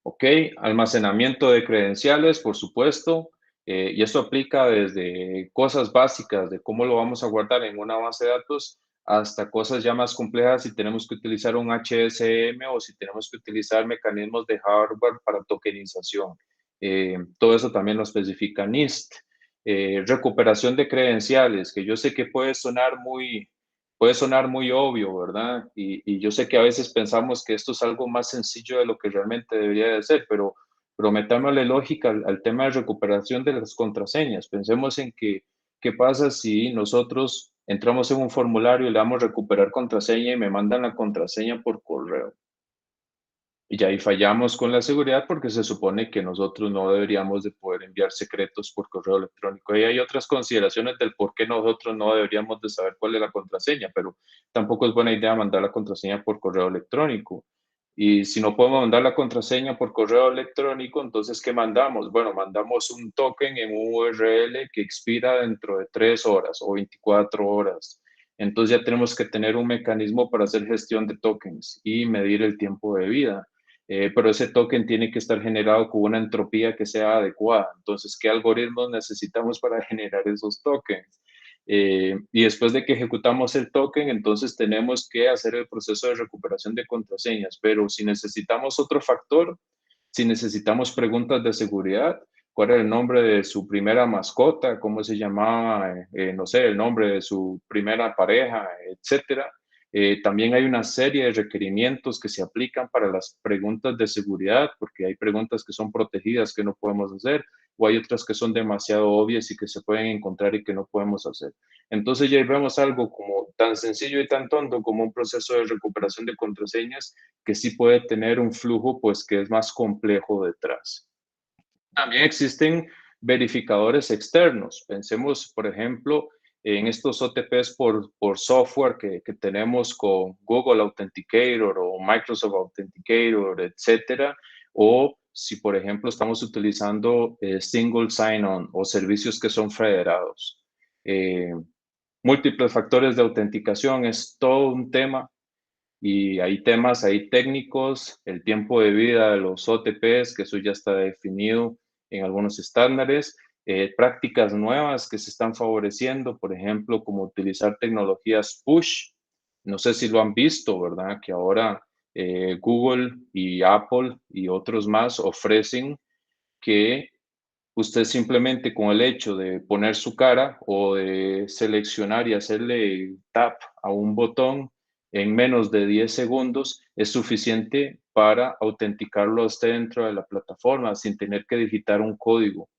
Ok, almacenamiento de credenciales, por supuesto, y esto aplica desde cosas básicas de cómo lo vamos a guardar en una base de datos hasta cosas ya más complejas si tenemos que utilizar un HSM o si tenemos que utilizar mecanismos de hardware para tokenización. Todo eso también lo especifica NIST. Recuperación de credenciales, que yo sé que puede sonar muy obvio, ¿verdad? Y yo sé que a veces pensamos que esto es algo más sencillo de lo que realmente debería de ser, pero metámosle lógica al tema de recuperación de las contraseñas. Pensemos en qué pasa si nosotros entramos en un formulario y le damos recuperar contraseña y me mandan la contraseña por correo. Y ahí fallamos con la seguridad porque se supone que nosotros no deberíamos de poder enviar secretos por correo electrónico. Y hay otras consideraciones del por qué nosotros no deberíamos de saber cuál es la contraseña, pero tampoco es buena idea mandar la contraseña por correo electrónico. Y si no podemos mandar la contraseña por correo electrónico, entonces, ¿qué mandamos? Bueno, mandamos un token en un URL que expira dentro de 3 horas o 24 horas. Entonces ya tenemos que tener un mecanismo para hacer gestión de tokens y medir el tiempo de vida. Pero ese token tiene que estar generado con una entropía que sea adecuada. Entonces, ¿qué algoritmos necesitamos para generar esos tokens? Y después de que ejecutamos el token, entonces tenemos que hacer el proceso de recuperación de contraseñas. Pero si necesitamos otro factor, si necesitamos preguntas de seguridad, cuál era el nombre de su primera mascota, cómo se llamaba, no sé, el nombre de su primera pareja, etcétera. También hay una serie de requerimientos que se aplican para las preguntas de seguridad, porque hay preguntas que son protegidas que no podemos hacer, o hay otras que son demasiado obvias y que se pueden encontrar y que no podemos hacer. Entonces ya vemos algo como tan sencillo y tan tonto como un proceso de recuperación de contraseñas que sí puede tener un flujo pues que es más complejo detrás. También existen verificadores externos. Pensemos, por ejemplo, en estos OTPs por software que tenemos con Google Authenticator o Microsoft Authenticator, etcétera, o si, por ejemplo, estamos utilizando Single Sign-On o servicios que son federados. Múltiples factores de autenticación es todo un tema y hay temas ahí técnicos, el tiempo de vida de los OTPs, que eso ya está definido en algunos estándares, prácticas nuevas que se están favoreciendo, por ejemplo, como utilizar tecnologías push. No sé si lo han visto, ¿verdad? Que ahora Google y Apple y otros más ofrecen que usted simplemente con el hecho de poner su cara o de seleccionar y hacerle tap a un botón en menos de 10 segundos es suficiente para autenticarlo a usted dentro de la plataforma sin tener que digitar un código.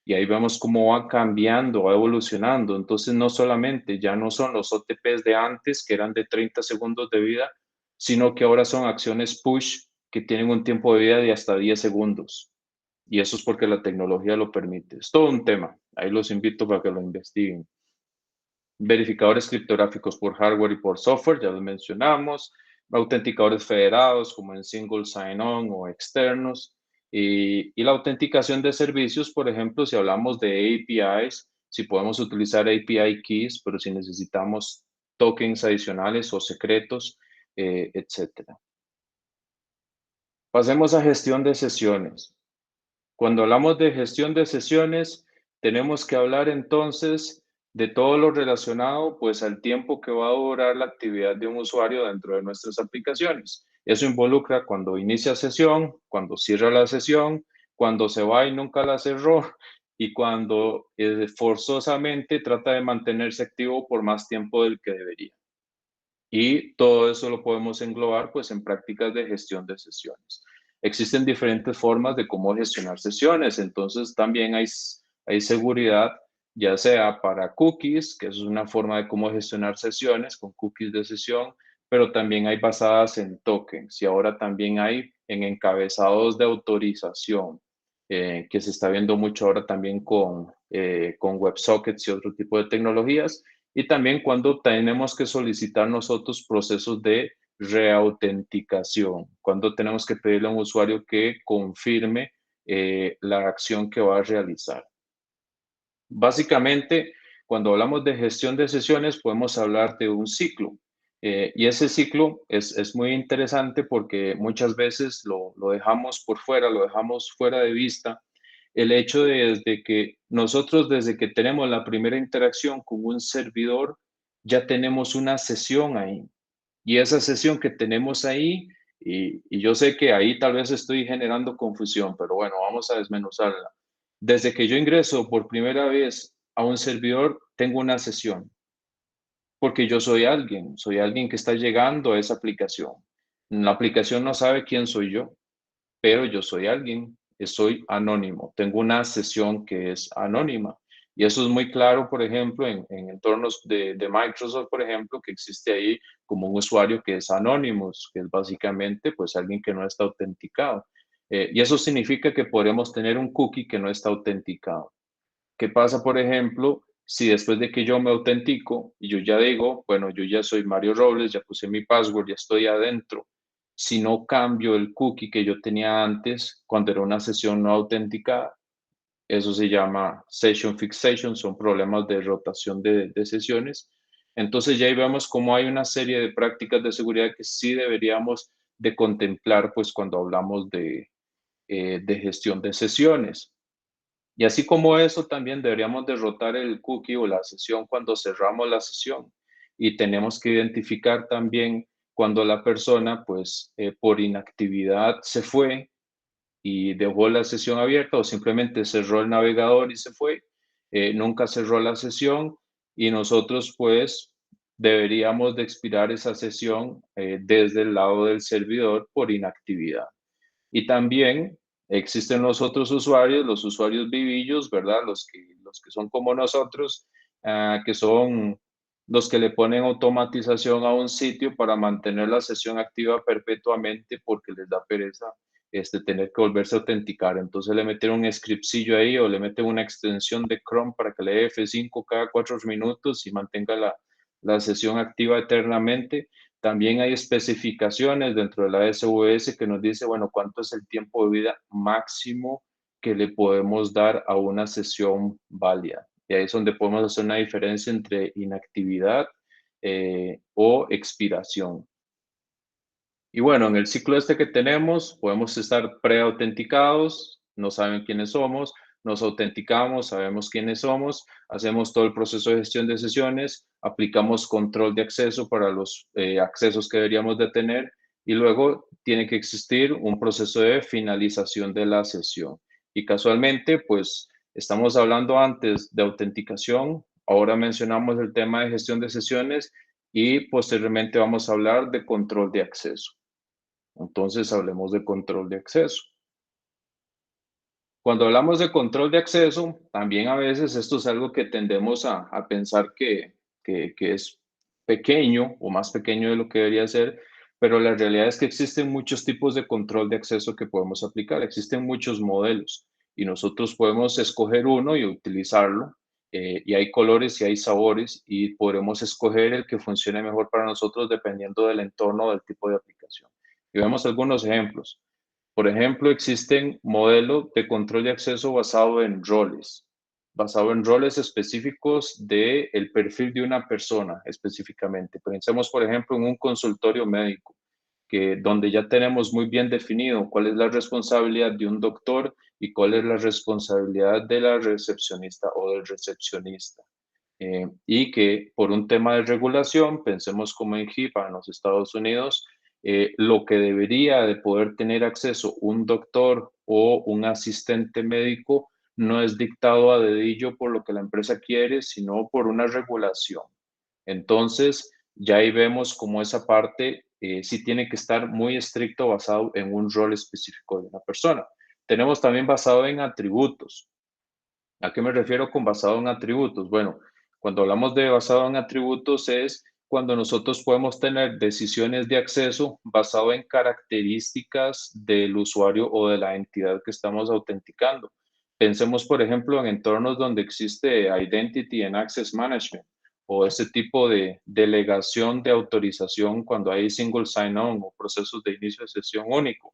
Y ahí vemos cómo va cambiando, va evolucionando. Entonces, no solamente ya no son los OTPs de antes, que eran de 30 segundos de vida, sino que ahora son acciones push que tienen un tiempo de vida de hasta 10 segundos. Y eso es porque la tecnología lo permite. Es todo un tema. Ahí los invito para que lo investiguen. Verificadores criptográficos por hardware y por software, ya lo mencionamos. Autenticadores federados como en single sign-on o externos. Y la autenticación de servicios, por ejemplo, si hablamos de APIs, si podemos utilizar API keys, pero si necesitamos tokens adicionales o secretos, etcétera. Pasemos a gestión de sesiones. Cuando hablamos de gestión de sesiones, tenemos que hablar entonces de todo lo relacionado pues al tiempo que va a durar la actividad de un usuario dentro de nuestras aplicaciones. Eso involucra cuando inicia sesión, cuando cierra la sesión, cuando se va y nunca la cerró y cuando forzosamente trata de mantenerse activo por más tiempo del que debería. Y todo eso lo podemos englobar pues en prácticas de gestión de sesiones. Existen diferentes formas de cómo gestionar sesiones, entonces también hay seguridad, ya sea para cookies, que es una forma de cómo gestionar sesiones con cookies de sesión, pero también hay basadas en tokens y ahora también hay en encabezados de autorización. que se está viendo mucho ahora también con WebSockets y otro tipo de tecnologías, y también cuando tenemos que solicitar nosotros procesos de reautenticación, cuando tenemos que pedirle a un usuario que confirme la acción que va a realizar. Básicamente, cuando hablamos de gestión de sesiones, podemos hablar de un ciclo. Y ese ciclo es muy interesante porque muchas veces lo dejamos por fuera, lo dejamos fuera de vista. El hecho de desde que nosotros, desde que tenemos la primera interacción con un servidor, ya tenemos una sesión ahí. Y esa sesión que tenemos ahí, y yo sé que ahí tal vez estoy generando confusión, pero bueno, vamos a desmenuzarla. Desde que yo ingreso por primera vez a un servidor, tengo una sesión, porque yo soy alguien que está llegando a esa aplicación. La aplicación no sabe quién soy yo, pero yo soy alguien, soy anónimo, tengo una sesión que es anónima. Y eso es muy claro, por ejemplo, en entornos de Microsoft, por ejemplo, que existe ahí como un usuario que es Anonymous, que es básicamente pues alguien que no está autenticado. Y eso significa que podemos tener un cookie que no está autenticado. ¿Qué pasa, por ejemplo, si después de que yo me autentico y yo ya digo, bueno, yo ya soy Mario Robles, ya puse mi password, ya estoy adentro, si no cambio el cookie que yo tenía antes cuando era una sesión no autenticada? Eso se llama session fixation, son problemas de rotación de sesiones. Entonces ya ahí vemos cómo hay una serie de prácticas de seguridad que sí deberíamos de contemplar pues cuando hablamos de gestión de sesiones. Y así como eso, también deberíamos derrotar el cookie o la sesión cuando cerramos la sesión. Y tenemos que identificar también cuando la persona, pues, por inactividad se fue y dejó la sesión abierta o simplemente cerró el navegador y se fue, nunca cerró la sesión y nosotros, pues, deberíamos de expirar esa sesión desde el lado del servidor por inactividad. Y también existen los otros usuarios, los usuarios vivillos, ¿verdad? Los que son como nosotros, que son los que le ponen automatización a un sitio para mantener la sesión activa perpetuamente porque les da pereza tener que volverse a autenticar. Entonces le meten un scriptcillo ahí o le meten una extensión de Chrome para que le dé F5 cada 4 minutos y mantenga la sesión activa eternamente. También hay especificaciones dentro de la SVS que nos dice, bueno, cuánto es el tiempo de vida máximo que le podemos dar a una sesión válida. Y ahí es donde podemos hacer una diferencia entre inactividad o expiración. Y bueno, en el ciclo que tenemos, podemos estar preautenticados, no saben quiénes somos, nos autenticamos, sabemos quiénes somos, hacemos todo el proceso de gestión de sesiones, aplicamos control de acceso para los accesos que deberíamos de tener y luego tiene que existir un proceso de finalización de la sesión. Y casualmente, pues estamos hablando antes de autenticación, ahora mencionamos el tema de gestión de sesiones y posteriormente vamos a hablar de control de acceso. Entonces, hablemos de control de acceso. Cuando hablamos de control de acceso, también a veces esto es algo que tendemos a pensar que es pequeño o más pequeño de lo que debería ser, pero la realidad es que existen muchos tipos de control de acceso que podemos aplicar, existen muchos modelos y nosotros podemos escoger uno y utilizarlo. Y hay colores y hay sabores y podremos escoger el que funcione mejor para nosotros dependiendo del entorno o del tipo de aplicación. Y vemos algunos ejemplos. Por ejemplo, existen modelos de control de acceso basado en roles específicos del perfil de una persona específicamente. Pensemos, por ejemplo, en un consultorio médico, donde ya tenemos muy bien definido cuál es la responsabilidad de un doctor y cuál es la responsabilidad de la recepcionista o del recepcionista. Y que por un tema de regulación, pensemos como en HIPAA en los Estados Unidos, lo que debería de poder tener acceso un doctor o un asistente médico no es dictado a dedillo por lo que la empresa quiere, sino por una regulación. Entonces, ya ahí vemos cómo esa parte sí tiene que estar muy estricto basado en un rol específico de una persona. Tenemos también basado en atributos. ¿A qué me refiero con basado en atributos? Bueno, cuando hablamos de basado en atributos es cuando nosotros podemos tener decisiones de acceso basado en características del usuario o de la entidad que estamos autenticando. Pensemos, por ejemplo, en entornos donde existe Identity and Access Management o ese tipo de delegación de autorización cuando hay single sign-on o procesos de inicio de sesión único.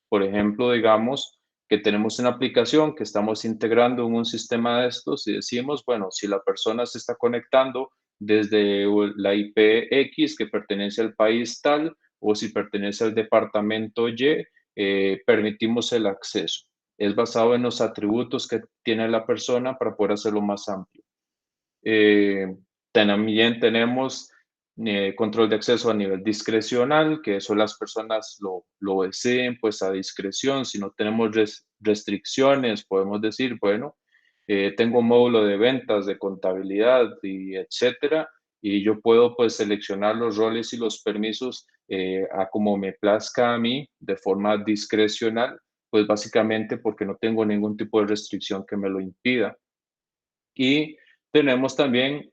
Por ejemplo, digamos que tenemos una aplicación que estamos integrando en un sistema de estos y decimos, bueno, si la persona se está conectando desde la IP X que pertenece al país tal o si pertenece al departamento Y, permitimos el acceso. Es basado en los atributos que tiene la persona para poder hacerlo más amplio. También tenemos control de acceso a nivel discrecional, que eso las personas lo deseen pues a discreción. Si no tenemos restricciones, podemos decir, bueno, tengo un módulo de ventas, de contabilidad y etcétera, y yo puedo pues seleccionar los roles y los permisos a como me plazca a mí de forma discrecional, pues básicamente porque no tengo ningún tipo de restricción que me lo impida. Y tenemos también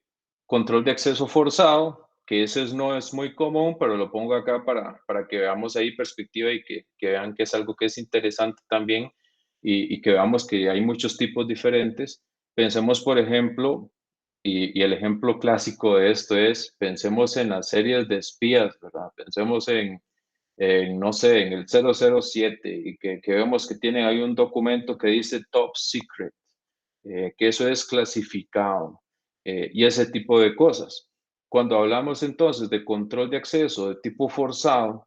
control de acceso forzado, que ese no es muy común, pero lo pongo acá para que veamos ahí perspectiva y que vean que es algo que es interesante también y que veamos que hay muchos tipos diferentes. Pensemos, por ejemplo, y el ejemplo clásico de esto es, pensemos en las series de espías, ¿verdad? Pensemos no sé, en el 007 y que vemos que tienen ahí un documento que dice Top Secret, que eso es clasificado y ese tipo de cosas. Cuando hablamos entonces de control de acceso de tipo forzado,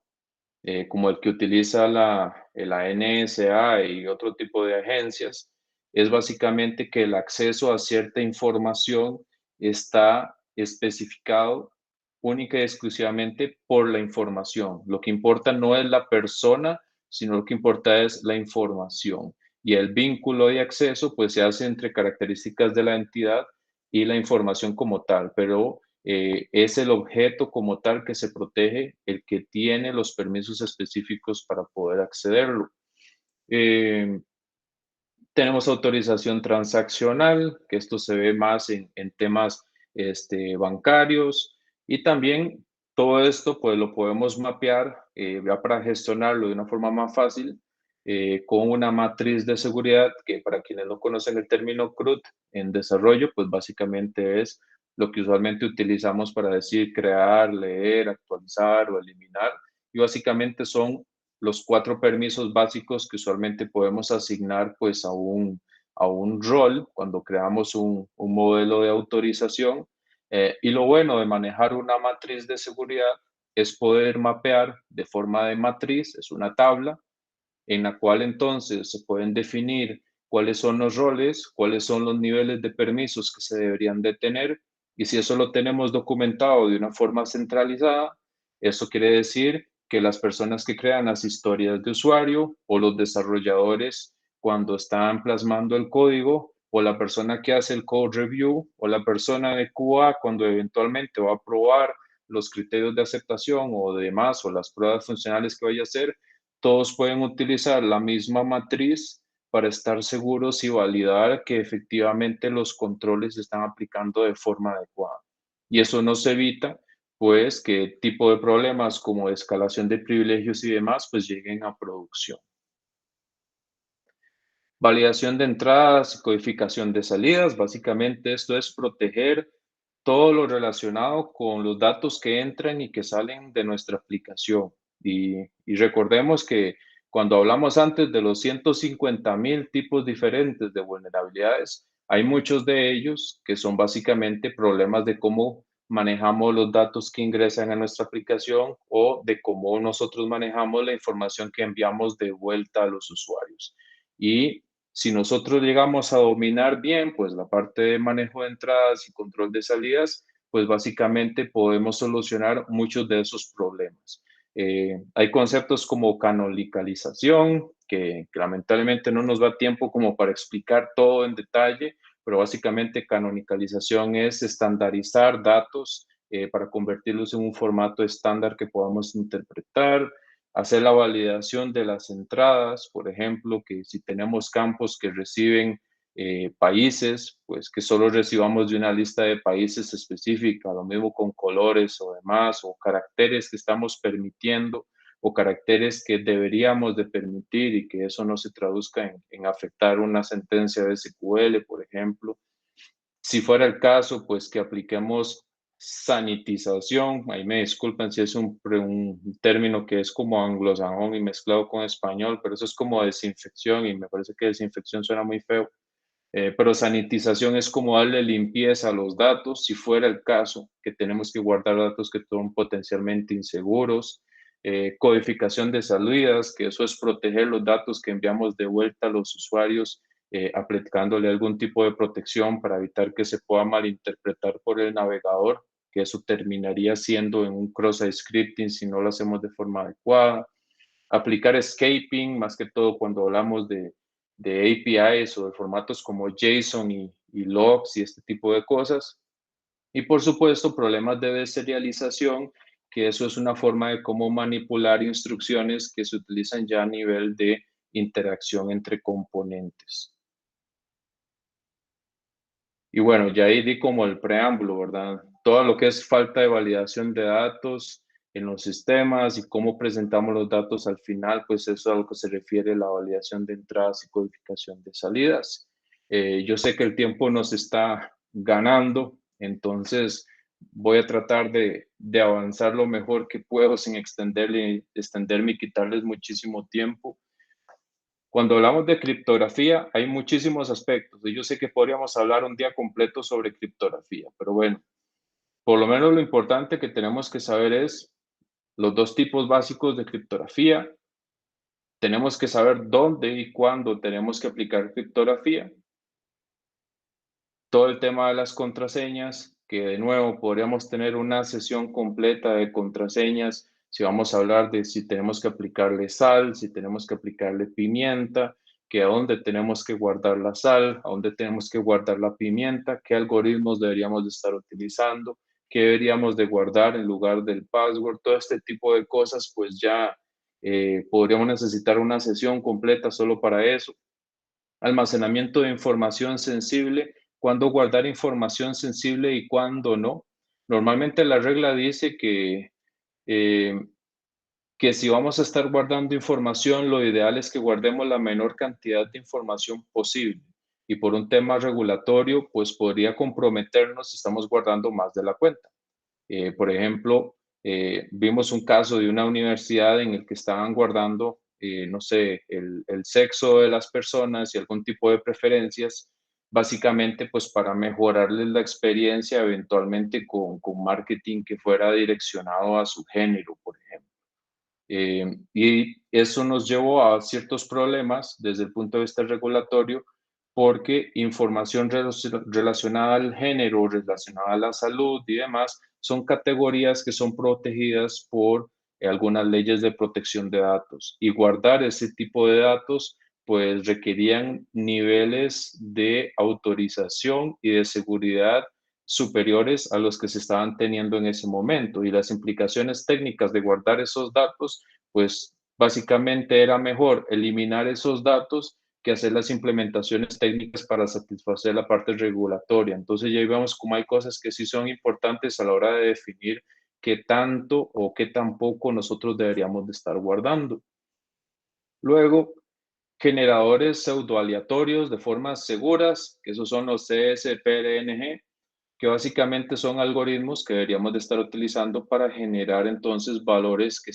como el que utiliza la NSA y otro tipo de agencias, es básicamente que el acceso a cierta información está especificado única y exclusivamente por la información. Lo que importa no es la persona, sino lo que importa es la información. Y el vínculo de acceso pues se hace entre características de la entidad y la información como tal, pero es el objeto como tal que se protege, el que tiene los permisos específicos para poder accederlo. Eh, Tenemos autorización transaccional, que esto se ve más en temas bancarios y también todo esto pues lo podemos mapear ya para gestionarlo de una forma más fácil con una matriz de seguridad que para quienes no conocen el término CRUD en desarrollo pues básicamente es lo que usualmente utilizamos para decir crear, leer, actualizar o eliminar y básicamente son los 4 permisos básicos que usualmente podemos asignar pues a un rol cuando creamos un modelo de autorización. Y lo bueno de manejar una matriz de seguridad es poder mapear de forma de matriz, es una tabla en la cual entonces se pueden definir cuáles son los roles, cuáles son los niveles de permisos que se deberían de tener y si eso lo tenemos documentado de una forma centralizada, eso quiere decir que las personas que crean las historias de usuario o los desarrolladores cuando están plasmando el código o la persona que hace el code review o la persona de QA cuando eventualmente va a probar los criterios de aceptación o demás o las pruebas funcionales que vaya a hacer, todos pueden utilizar la misma matriz para estar seguros y validar que efectivamente los controles se están aplicando de forma adecuada. Y eso nos evita, pues, que tipo de problemas como escalación de privilegios y demás, pues lleguen a producción. Validación de entradas y codificación de salidas. Básicamente esto es proteger todo lo relacionado con los datos que entran y que salen de nuestra aplicación. Y recordemos que cuando hablamos antes de los 150,000 tipos diferentes de vulnerabilidades, hay muchos de ellos que son básicamente problemas de cómo manejamos los datos que ingresan a nuestra aplicación o de cómo nosotros manejamos la información que enviamos de vuelta a los usuarios. Y si nosotros llegamos a dominar bien, pues la parte de manejo de entradas y control de salidas, pues básicamente podemos solucionar muchos de esos problemas. Hay conceptos como canonicalización, que lamentablemente no nos da tiempo como para explicar todo en detalle, pero básicamente canonicalización es estandarizar datos para convertirlos en un formato estándar que podamos interpretar, hacer la validación de las entradas, por ejemplo, que si tenemos campos que reciben países, pues que solo recibamos de una lista de países específica, lo mismo con colores o demás, o caracteres que estamos permitiendo o caracteres que deberíamos de permitir y que eso no se traduzca en afectar una sentencia de SQL, por ejemplo. Si fuera el caso, pues que apliquemos sanitización. Ahí me disculpan si es un término que es como anglosajón y mezclado con español, pero eso es como desinfección y me parece que desinfección suena muy feo. Pero sanitización es como darle limpieza a los datos, si fuera el caso, que tenemos que guardar datos que son potencialmente inseguros. Codificación de salidas, que eso es proteger los datos que enviamos de vuelta a los usuarios, aplicándole algún tipo de protección para evitar que se pueda malinterpretar por el navegador, que eso terminaría siendo en un cross-site scripting si no lo hacemos de forma adecuada. Aplicar escaping, más que todo cuando hablamos de APIs o de formatos como JSON y logs y este tipo de cosas. Y por supuesto, problemas de deserialización, que eso es una forma de cómo manipular instrucciones que se utilizan ya a nivel de interacción entre componentes. Y bueno, ya ahí di como el preámbulo, ¿verdad? Todo lo que es falta de validación de datos en los sistemas y cómo presentamos los datos al final, pues eso es a lo que se refiere la validación de entradas y codificación de salidas. Yo sé que el tiempo nos está ganando, entonces voy a tratar de avanzar lo mejor que puedo sin extenderme y quitarles muchísimo tiempo. Cuando hablamos de criptografía, hay muchísimos aspectos. Y yo sé que podríamos hablar un día completo sobre criptografía, pero bueno, por lo menos lo importante que tenemos que saber es los dos tipos básicos de criptografía. Tenemos que saber dónde y cuándo tenemos que aplicar criptografía. Todo el tema de las contraseñas, que de nuevo podríamos tener una sesión completa de contraseñas, si vamos a hablar de si tenemos que aplicarle sal, si tenemos que aplicarle pimienta, que a dónde tenemos que guardar la sal, a dónde tenemos que guardar la pimienta, qué algoritmos deberíamos de estar utilizando, qué deberíamos de guardar en lugar del password, todo este tipo de cosas, pues ya podríamos necesitar una sesión completa solo para eso. Almacenamiento de información sensible, cuándo guardar información sensible y cuándo no. Normalmente la regla dice eh, que si vamos a estar guardando información, lo ideal es que guardemos la menor cantidad de información posible. Y por un tema regulatorio, pues podría comprometernos si estamos guardando más de la cuenta. Por ejemplo, vimos un caso de una universidad en el que estaban guardando, no sé, el sexo de las personas y algún tipo de preferencias, básicamente pues para mejorarles la experiencia eventualmente con marketing que fuera direccionado a su género, por ejemplo. Y eso nos llevó a ciertos problemas desde el punto de vista regulatorio, porque información relacionada al género, relacionada a la salud y demás, son categorías que son protegidas por algunas leyes de protección de datos. Y guardar ese tipo de datos, pues requerían niveles de autorización y de seguridad superiores a los que se estaban teniendo en ese momento. Y las implicaciones técnicas de guardar esos datos, pues básicamente era mejor eliminar esos datos que hacer las implementaciones técnicas para satisfacer la parte regulatoria. Entonces ya vemos cómo hay cosas que sí son importantes a la hora de definir qué tanto o qué tan poco nosotros deberíamos de estar guardando. Luego, generadores pseudoaleatorios de formas seguras, que esos son los CSPRNG, que básicamente son algoritmos que deberíamos de estar utilizando para generar entonces valores que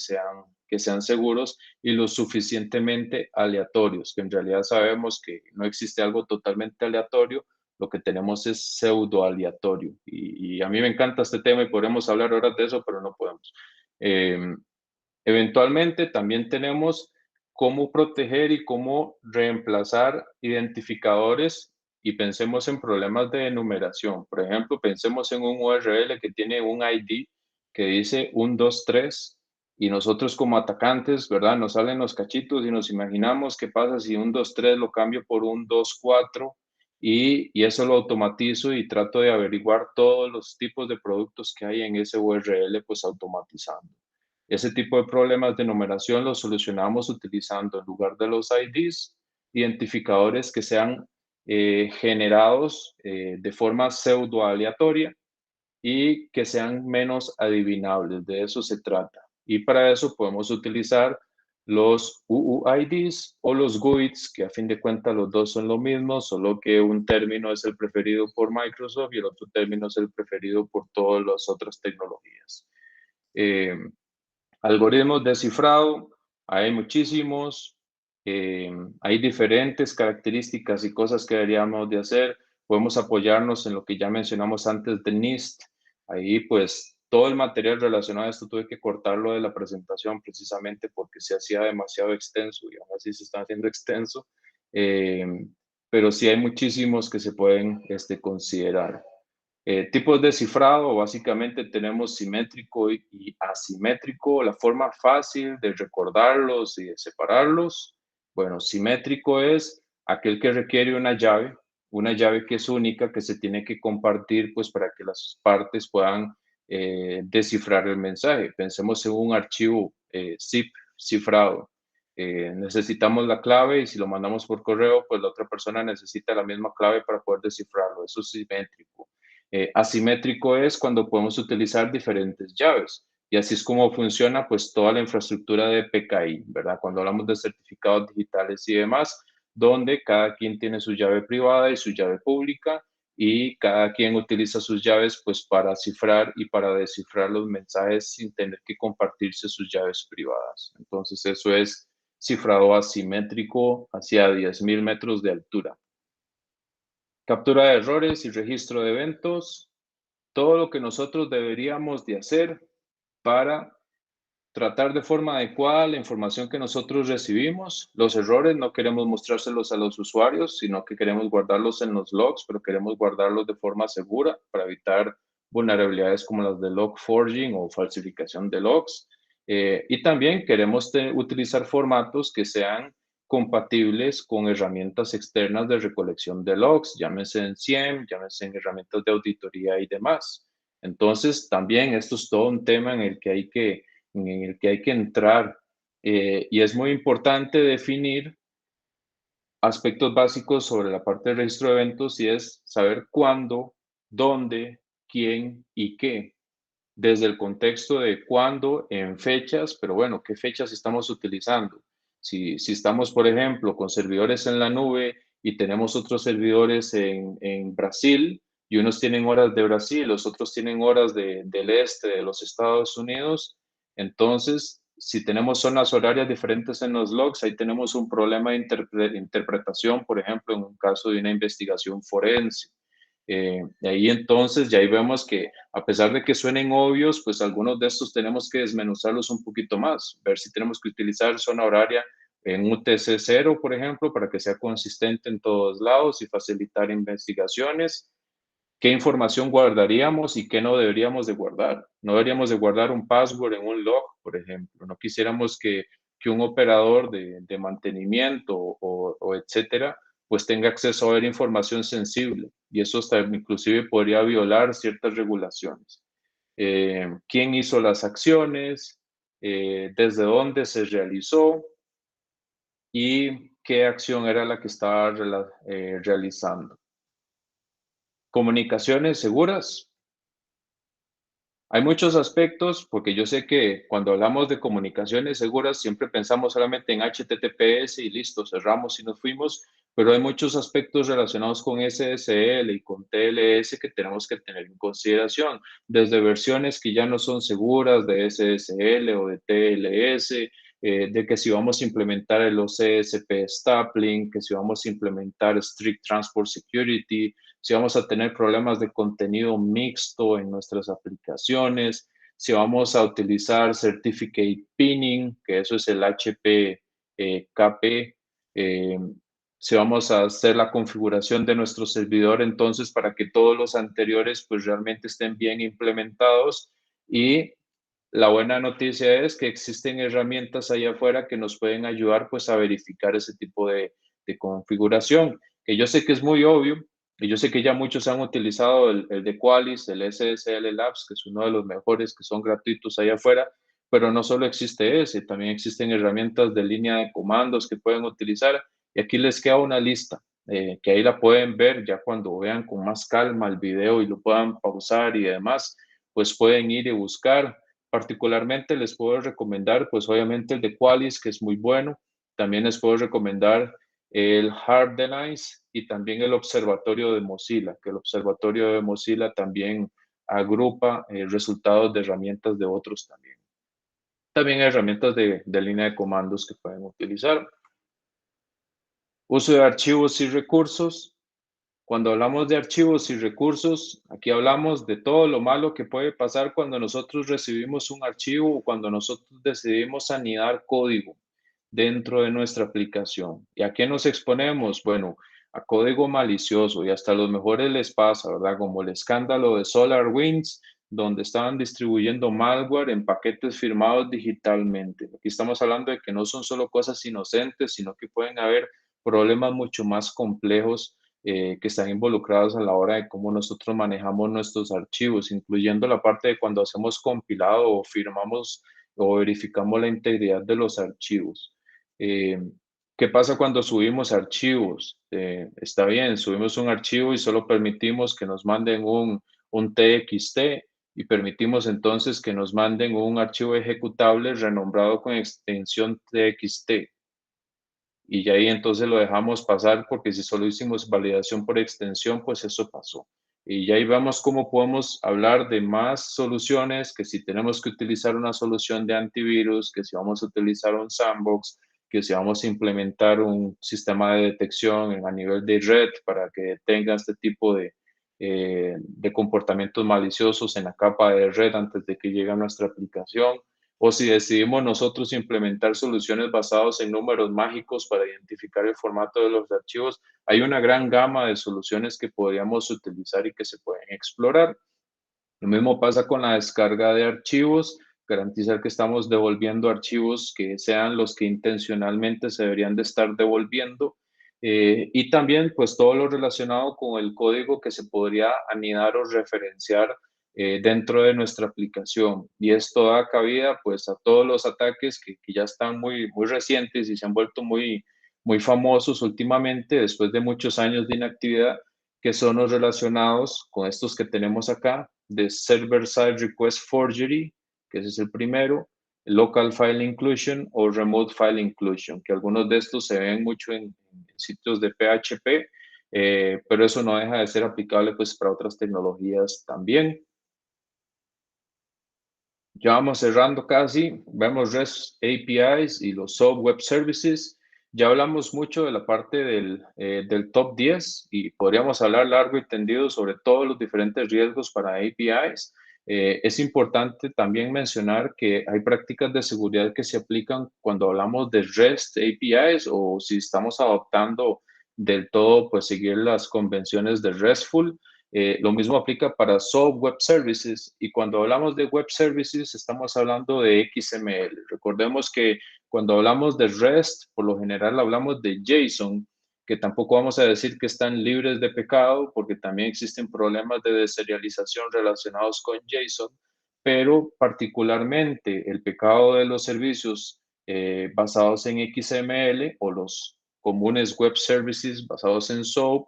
sean seguros y lo suficientemente aleatorios, que en realidad sabemos que no existe algo totalmente aleatorio, lo que tenemos es pseudo aleatorio. Y a mí me encanta este tema y podremos hablar ahora de eso, pero no podemos. Eventualmente también tenemos cómo proteger y cómo reemplazar identificadores y pensemos en problemas de enumeración. Por ejemplo, pensemos en un URL que tiene un ID que dice 123 y nosotros como atacantes, ¿verdad? Nos salen los cachitos y nos imaginamos qué pasa si 123 lo cambio por 124 y eso lo automatizo y trato de averiguar todos los tipos de productos que hay en ese URL, pues automatizando. Ese tipo de problemas de numeración los solucionamos utilizando, en lugar de los IDs, identificadores que sean generados de forma pseudo aleatoria y que sean menos adivinables. De eso se trata. Y para eso podemos utilizar los UUIDs o los GUIDs, que a fin de cuentas los dos son lo mismo, solo que un término es el preferido por Microsoft y el otro término es el preferido por todas las otras tecnologías. Algoritmos de cifrado, hay muchísimos, hay diferentes características y cosas que deberíamos de hacer. Podemos apoyarnos en lo que ya mencionamos antes de NIST. Ahí pues todo el material relacionado a esto tuve que cortarlo de la presentación precisamente porque se hacía demasiado extenso y aún así se está haciendo extenso. Pero sí hay muchísimos que se pueden considerar. Tipos de cifrado, básicamente tenemos simétrico y asimétrico. La forma fácil de recordarlos y de separarlos, bueno, simétrico es aquel que requiere una llave que es única, que se tiene que compartir pues para que las partes puedan descifrar el mensaje. Pensemos en un archivo zip cifrado. Necesitamos la clave y si lo mandamos por correo, pues la otra persona necesita la misma clave para poder descifrarlo. Eso es simétrico. Asimétrico es cuando podemos utilizar diferentes llaves. Y así es como funciona pues toda la infraestructura de PKI, ¿verdad? Cuando hablamos de certificados digitales y demás, donde cada quien tiene su llave privada y su llave pública y cada quien utiliza sus llaves pues para cifrar y para descifrar los mensajes sin tener que compartirse sus llaves privadas. Entonces eso es cifrado asimétrico hacia 10.000 metros de altura. Captura de errores y registro de eventos. Todo lo que nosotros deberíamos de hacer para tratar de forma adecuada la información que nosotros recibimos. Los errores no queremos mostrárselos a los usuarios, sino que queremos guardarlos en los logs, pero queremos guardarlos de forma segura para evitar vulnerabilidades como las de log forging o falsificación de logs. Y también queremos utilizar formatos que sean compatibles con herramientas externas de recolección de logs, llámese en SIEM, llámese en herramientas de auditoría y demás. Entonces, también esto es todo un tema en el que hay que entrar y es muy importante definir aspectos básicos sobre la parte de registro de eventos y es saber cuándo, dónde, quién y qué. Desde el contexto de cuándo, en fechas, pero bueno, ¿qué fechas estamos utilizando? Si estamos, por ejemplo, con servidores en la nube y tenemos otros servidores en Brasil y unos tienen horas de Brasil, los otros tienen horas del este de los Estados Unidos, entonces, si tenemos zonas horarias diferentes en los logs, ahí tenemos un problema de interpretación, por ejemplo, en un caso de una investigación forense. Ahí entonces ya ahí vemos que a pesar de que suenen obvios, pues algunos de estos tenemos que desmenuzarlos un poquito más, ver si tenemos que utilizar zona horaria en UTC 0, por ejemplo, para que sea consistente en todos lados y facilitar investigaciones. ¿Qué información guardaríamos y qué no deberíamos de guardar? No deberíamos de guardar un password en un log, por ejemplo. No quisiéramos que un operador de mantenimiento o etcétera, pues tenga acceso a ver información sensible y eso hasta inclusive podría violar ciertas regulaciones. ¿Quién hizo las acciones? ¿Desde dónde se realizó? ¿Y qué acción era la que estaba realizando? Comunicaciones seguras. Hay muchos aspectos, porque yo sé que cuando hablamos de comunicaciones seguras siempre pensamos solamente en HTTPS y listo, cerramos y nos fuimos, pero hay muchos aspectos relacionados con SSL y con TLS que tenemos que tener en consideración, desde versiones que ya no son seguras de SSL o de TLS, de que si vamos a implementar el OCSP Stapling, que si vamos a implementar Strict Transport Security, si vamos a tener problemas de contenido mixto en nuestras aplicaciones, si vamos a utilizar Certificate Pinning, que eso es el HPKP, si vamos a hacer la configuración de nuestro servidor entonces para que todos los anteriores pues realmente estén bien implementados y la buena noticia es que existen herramientas allá afuera que nos pueden ayudar pues a verificar ese tipo de configuración, que yo sé que es muy obvio y yo sé que ya muchos han utilizado el de Qualys, el SSL Labs, que es uno de los mejores que son gratuitos allá afuera, pero no solo existe ese, también existen herramientas de línea de comandos que pueden utilizar y aquí les queda una lista. que ahí la pueden ver ya cuando vean con más calma el video y lo puedan pausar y demás, pues pueden ir y buscar. Particularmente les puedo recomendar, pues obviamente el de Qualys, que es muy bueno. También les puedo recomendar el Harmonize y también el Observatorio de Mozilla, que el Observatorio de Mozilla también agrupa resultados de herramientas de otros también. También hay herramientas de línea de comandos que pueden utilizar. Uso de archivos y recursos. Cuando hablamos de archivos y recursos, aquí hablamos de todo lo malo que puede pasar cuando nosotros recibimos un archivo o cuando nosotros decidimos anidar código dentro de nuestra aplicación. ¿Y a qué nos exponemos? Bueno, a código malicioso y hasta a los mejores les pasa, ¿verdad? Como el escándalo de SolarWinds, donde estaban distribuyendo malware en paquetes firmados digitalmente. Aquí estamos hablando de que no son solo cosas inocentes, sino que pueden haber problemas mucho más complejos que están involucrados a la hora de cómo nosotros manejamos nuestros archivos, incluyendo la parte de cuando hacemos compilado o firmamos o verificamos la integridad de los archivos. Eh, ¿Qué pasa cuando subimos archivos? Está bien, subimos un archivo y solo permitimos que nos manden un TXT y permitimos entonces que nos manden un archivo ejecutable renombrado con extensión TXT. Y ya ahí entonces lo dejamos pasar porque si solo hicimos validación por extensión, pues eso pasó. Y ya ahí vemos cómo podemos hablar de más soluciones, que si tenemos que utilizar una solución de antivirus, que si vamos a utilizar un sandbox, que si vamos a implementar un sistema de detección a nivel de red para que detenga este tipo de comportamientos maliciosos en la capa de red antes de que llegue a nuestra aplicación o si decidimos nosotros implementar soluciones basadas en números mágicos para identificar el formato de los archivos, hay una gran gama de soluciones que podríamos utilizar y que se pueden explorar. Lo mismo pasa con la descarga de archivos, garantizar que estamos devolviendo archivos que sean los que intencionalmente se deberían de estar devolviendo. Y también, pues, todo lo relacionado con el código que se podría anidar o referenciar dentro de nuestra aplicación. Y esto da cabida, pues, a todos los ataques que ya están muy recientes y se han vuelto muy famosos últimamente, después de muchos años de inactividad, que son los relacionados con estos que tenemos acá, de Server-Side Request Forgery, que ese es el primero, Local File Inclusion o Remote File Inclusion, que algunos de estos se ven mucho en sitios de PHP, pero eso no deja de ser aplicable pues para otras tecnologías también. Ya vamos cerrando casi, vemos REST APIs y los SOAP Web Services. Ya hablamos mucho de la parte del top 10 y podríamos hablar largo y tendido sobre todos los diferentes riesgos para APIs. Es importante también mencionar que hay prácticas de seguridad que se aplican cuando hablamos de REST APIs o si estamos adoptando del todo, pues seguir las convenciones de RESTful. Lo mismo aplica para SOAP Web Services y cuando hablamos de Web Services estamos hablando de XML. Recordemos que cuando hablamos de REST, por lo general hablamos de JSON, que tampoco vamos a decir que están libres de pecado porque también existen problemas de deserialización relacionados con JSON, pero particularmente el pecado de los servicios basados en XML o los comunes Web Services basados en SOAP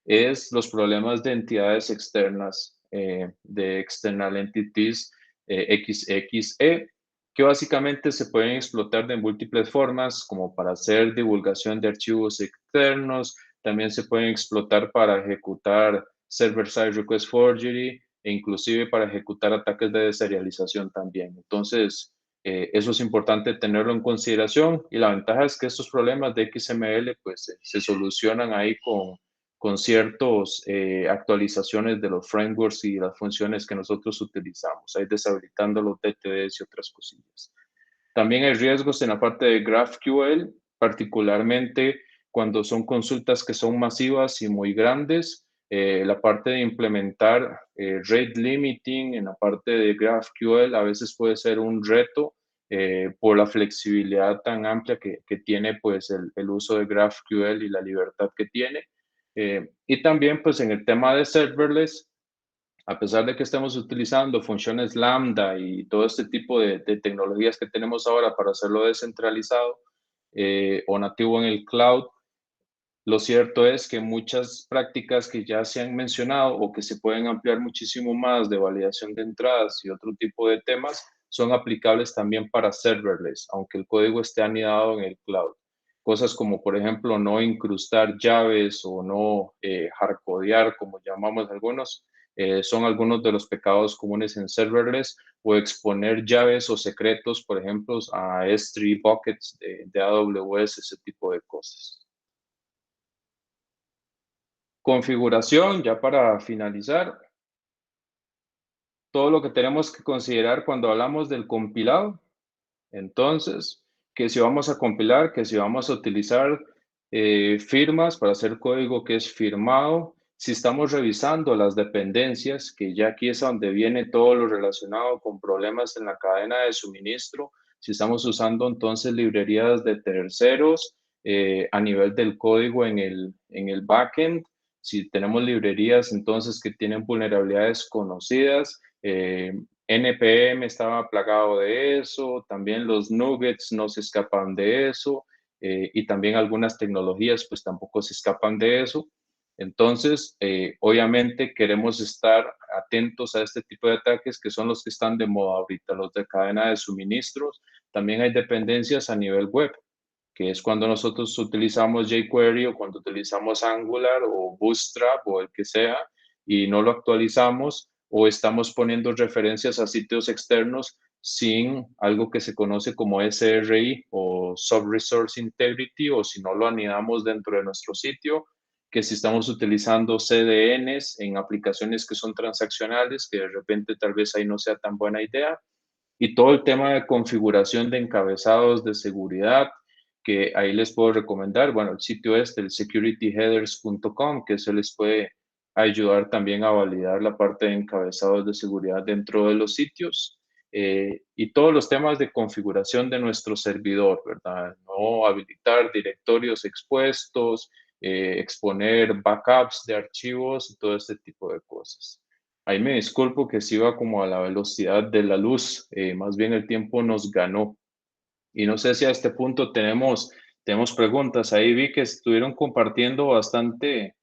es los problemas de entidades externas, de external entities XXE, que básicamente se pueden explotar de múltiples formas, como para hacer divulgación de archivos externos, también se pueden explotar para ejecutar server-side request forgery e inclusive para ejecutar ataques de deserialización también. Entonces, eso es importante tenerlo en consideración y la ventaja es que estos problemas de XML pues se solucionan ahí con ciertas actualizaciones de los frameworks y las funciones que nosotros utilizamos, ahí deshabilitando los DTDs y otras cosillas. También hay riesgos en la parte de GraphQL, particularmente cuando son consultas que son masivas y muy grandes. La parte de implementar rate limiting en la parte de GraphQL a veces puede ser un reto por la flexibilidad tan amplia que tiene pues el uso de GraphQL y la libertad que tiene. Y también pues en el tema de serverless, a pesar de que estemos utilizando funciones Lambda y todo este tipo de tecnologías que tenemos ahora para hacerlo descentralizado o nativo en el cloud, Lo cierto es que muchas prácticas que ya se han mencionado o que se pueden ampliar muchísimo más de validación de entradas y otro tipo de temas son aplicables también para serverless, aunque el código esté anidado en el cloud. Cosas como, por ejemplo, no incrustar llaves o no hardcodear, como llamamos algunos, son algunos de los pecados comunes en serverless, o exponer llaves o secretos, por ejemplo, a S3 buckets de AWS, ese tipo de cosas. Configuración, ya para finalizar, todo lo que tenemos que considerar cuando hablamos del compilado. Entonces, que si vamos a compilar, que si vamos a utilizar firmas para hacer código que es firmado, si estamos revisando las dependencias, que ya aquí es donde viene todo lo relacionado con problemas en la cadena de suministro, si estamos usando entonces librerías de terceros a nivel del código en el backend, si tenemos librerías entonces que tienen vulnerabilidades conocidas, NPM estaba plagado de eso, también los nuggets no se escapan de eso, y también algunas tecnologías pues tampoco se escapan de eso. Entonces, obviamente queremos estar atentos a este tipo de ataques que son los que están de moda ahorita, los de cadena de suministros. También hay dependencias a nivel web, que es cuando nosotros utilizamos jQuery o cuando utilizamos Angular o Bootstrap o el que sea y no lo actualizamos o estamos poniendo referencias a sitios externos sin algo que se conoce como SRI o Sub-Resource Integrity, o si no lo anidamos dentro de nuestro sitio, que si estamos utilizando CDNs en aplicaciones que son transaccionales, que de repente tal vez ahí no sea tan buena idea, y todo el tema de configuración de encabezados de seguridad, que ahí les puedo recomendar, bueno, el sitio es el securityheaders.com, que se les puede ayudar también a validar la parte de encabezados de seguridad dentro de los sitios, y todos los temas de configuración de nuestro servidor, ¿verdad? No habilitar directorios expuestos, exponer backups de archivos y todo este tipo de cosas. Ahí me disculpo que se iba como a la velocidad de la luz, más bien el tiempo nos ganó. Y no sé si a este punto tenemos preguntas. Ahí vi que estuvieron compartiendo bastante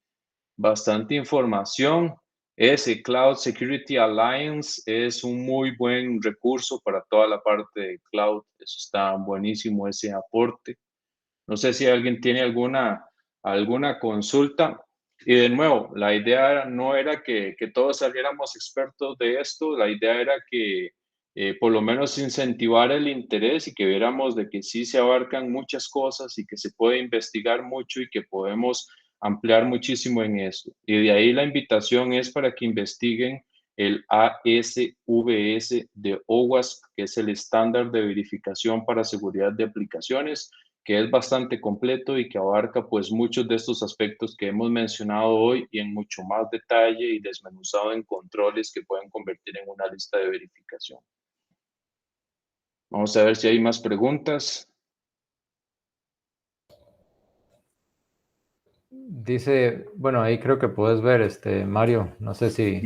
información. Ese Cloud Security Alliance es un muy buen recurso para toda la parte de cloud. Eso está buenísimo, ese aporte. No sé si alguien tiene alguna consulta. Y de nuevo, la idea no era que todos saliéramos expertos de esto, la idea era que por lo menos incentivar el interés y que viéramos de que sí se abarcan muchas cosas y que se puede investigar mucho y que podemos ampliar muchísimo en esto. Y de ahí la invitación es para que investiguen el ASVS de OWASP, que es el estándar de verificación para seguridad de aplicaciones, que es bastante completo y que abarca pues muchos de estos aspectos que hemos mencionado hoy y en mucho más detalle y desmenuzado en controles que pueden convertir en una lista de verificación. Vamos a ver si hay más preguntas. Dice, bueno, ahí creo que puedes ver, Mario, no sé si,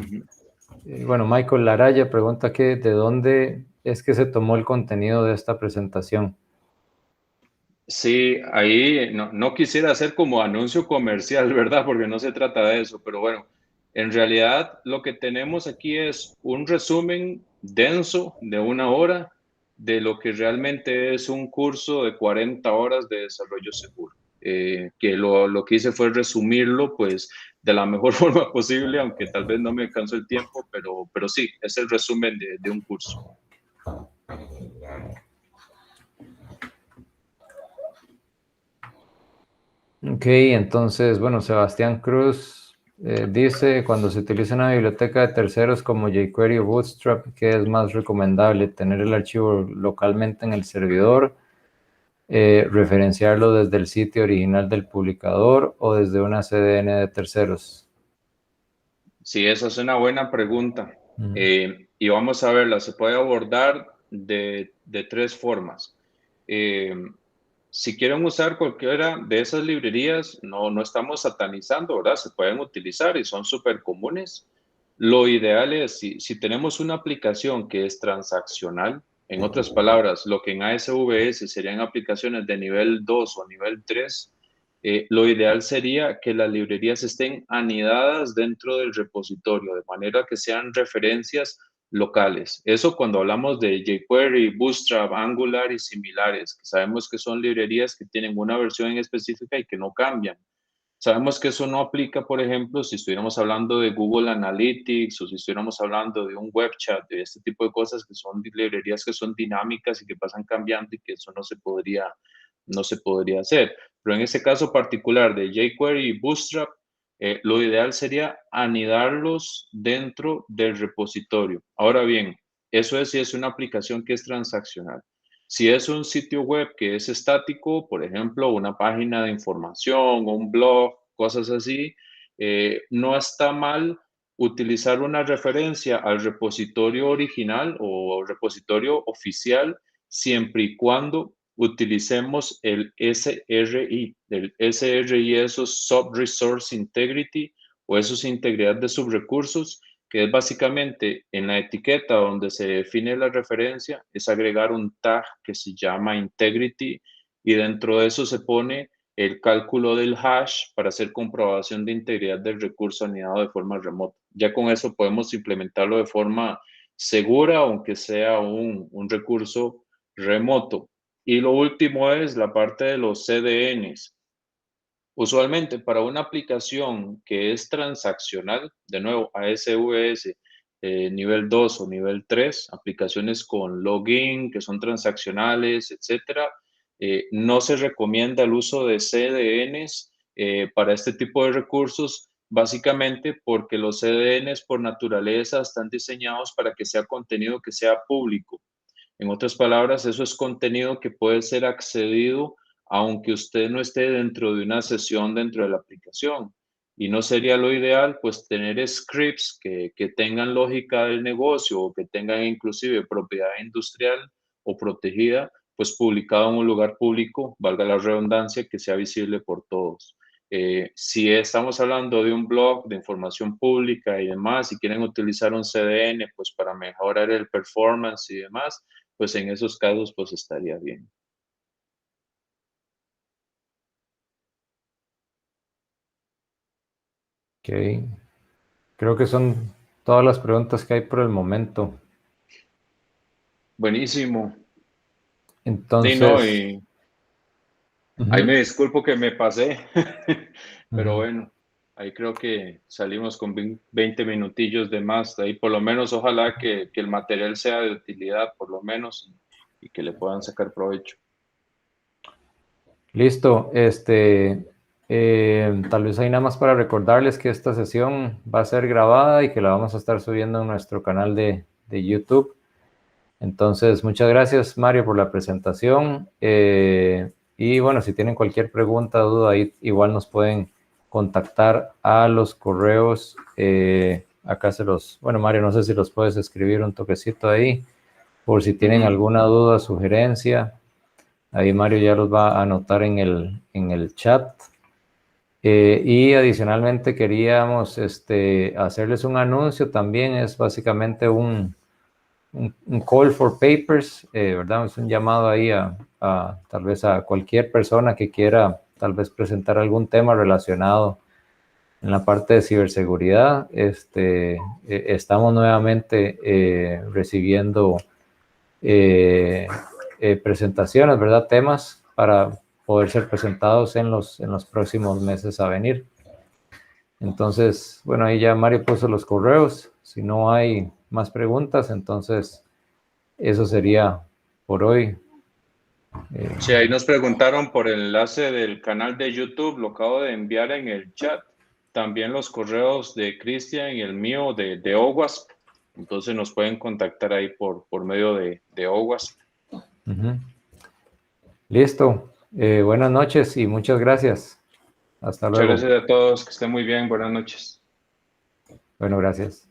bueno, Michael Laraya pregunta que de dónde es que se tomó el contenido de esta presentación. Sí, ahí no quisiera hacer como anuncio comercial, ¿verdad? Porque no se trata de eso, pero bueno, en realidad lo que tenemos aquí es un resumen denso de 1 hora de lo que realmente es un curso de 40 horas de desarrollo seguro. Que lo que hice fue resumirlo pues de la mejor forma posible, aunque tal vez no me alcanzó el tiempo, pero sí, es el resumen de un curso. Ok, entonces, bueno, Sebastián Cruz dice, cuando se utiliza una biblioteca de terceros como jQuery o Bootstrap, ¿qué es más recomendable? ¿Tener el archivo localmente en el servidor, referenciarlo desde el sitio original del publicador o desde una CDN de terceros? Sí, esa es una buena pregunta. Y vamos a verla, se puede abordar de 3 formas. Si quieren usar cualquiera de esas librerías, no estamos satanizando, ¿verdad? Se pueden utilizar y son súper comunes. Lo ideal es, si tenemos una aplicación que es transaccional, en otras palabras, lo que en ASVS serían aplicaciones de nivel 2 o nivel 3, lo ideal sería que las librerías estén anidadas dentro del repositorio, de manera que sean referencias locales. Eso cuando hablamos de jQuery, Bootstrap, Angular y similares, que sabemos que son librerías que tienen una versión en específica y que no cambian. Sabemos que eso no aplica, por ejemplo, si estuviéramos hablando de Google Analytics o si estuviéramos hablando de un web chat, de este tipo de cosas que son librerías que son dinámicas y que pasan cambiando y que eso no se podría hacer. Pero en ese caso particular de jQuery y Bootstrap, lo ideal sería anidarlos dentro del repositorio. Ahora bien, eso es si es una aplicación que es transaccional. Si es un sitio web que es estático, por ejemplo, una página de información o un blog, cosas así, no está mal utilizar una referencia al repositorio original o repositorio oficial siempre y cuando utilicemos el SRI. El SRI es Sub-Resource Integrity o eso es integridad de subrecursos, que es básicamente en la etiqueta donde se define la referencia, es agregar un tag que se llama integrity y dentro de eso se pone el cálculo del hash para hacer comprobación de integridad del recurso anidado de forma remota. Ya con eso podemos implementarlo de forma segura, aunque sea un recurso remoto. Y lo último es la parte de los CDNs. Usualmente para una aplicación que es transaccional, de nuevo, ASVS nivel 2 o nivel 3, aplicaciones con login que son transaccionales, etcétera, no se recomienda el uso de CDNs para este tipo de recursos, básicamente porque los CDNs por naturaleza están diseñados para que sea contenido que sea público. En otras palabras, eso es contenido que puede ser accedido aunque usted no esté dentro de una sesión dentro de la aplicación. Y no sería lo ideal, pues, tener scripts que tengan lógica del negocio o que tengan inclusive propiedad industrial o protegida, pues publicado en un lugar público, valga la redundancia, que sea visible por todos. Si estamos hablando de un blog de información pública y demás, y quieren utilizar un CDN, pues para mejorar el performance y demás, pues en esos casos, pues estaría bien. Ok. Creo que son todas las preguntas que hay por el momento. Buenísimo. Y no, Entonces, y ahí ujú, me disculpo que me pasé, pero ujú. bueno, ahí creo que salimos con 20 minutillos de más. Ahí por lo menos ojalá que el material sea de utilidad, por lo menos, y que le puedan sacar provecho. Listo. Tal vez hay nada más para recordarles que esta sesión va a ser grabada y que la vamos a estar subiendo en nuestro canal de YouTube. Entonces, muchas gracias, Mario, por la presentación. Y bueno, si tienen cualquier pregunta o duda, ahí igual nos pueden contactar a los correos. Acá bueno, Mario, no sé si los puedes escribir un toquecito ahí, por si tienen Ujú. alguna duda, sugerencia. Ahí Mario ya los va a anotar en el chat. Y adicionalmente queríamos hacerles un anuncio también, es básicamente un call for papers, ¿verdad? Es un llamado ahí tal vez a cualquier persona que quiera tal vez presentar algún tema relacionado en la parte de ciberseguridad. Estamos nuevamente recibiendo presentaciones, ¿verdad? Temas para poder ser presentados en los próximos meses a venir. Entonces, bueno, ahí ya Mario puso los correos. Si no hay más preguntas, entonces eso sería por hoy. Sí, ahí nos preguntaron por el enlace del canal de YouTube, lo acabo de enviar en el chat. También los correos de Cristian y el mío de OWASP. Entonces nos pueden contactar ahí por medio de OWASP. Uh-huh. Listo. Buenas noches y muchas gracias. Hasta Muchas luego. gracias a todos, que estén muy bien, buenas noches. Bueno, gracias.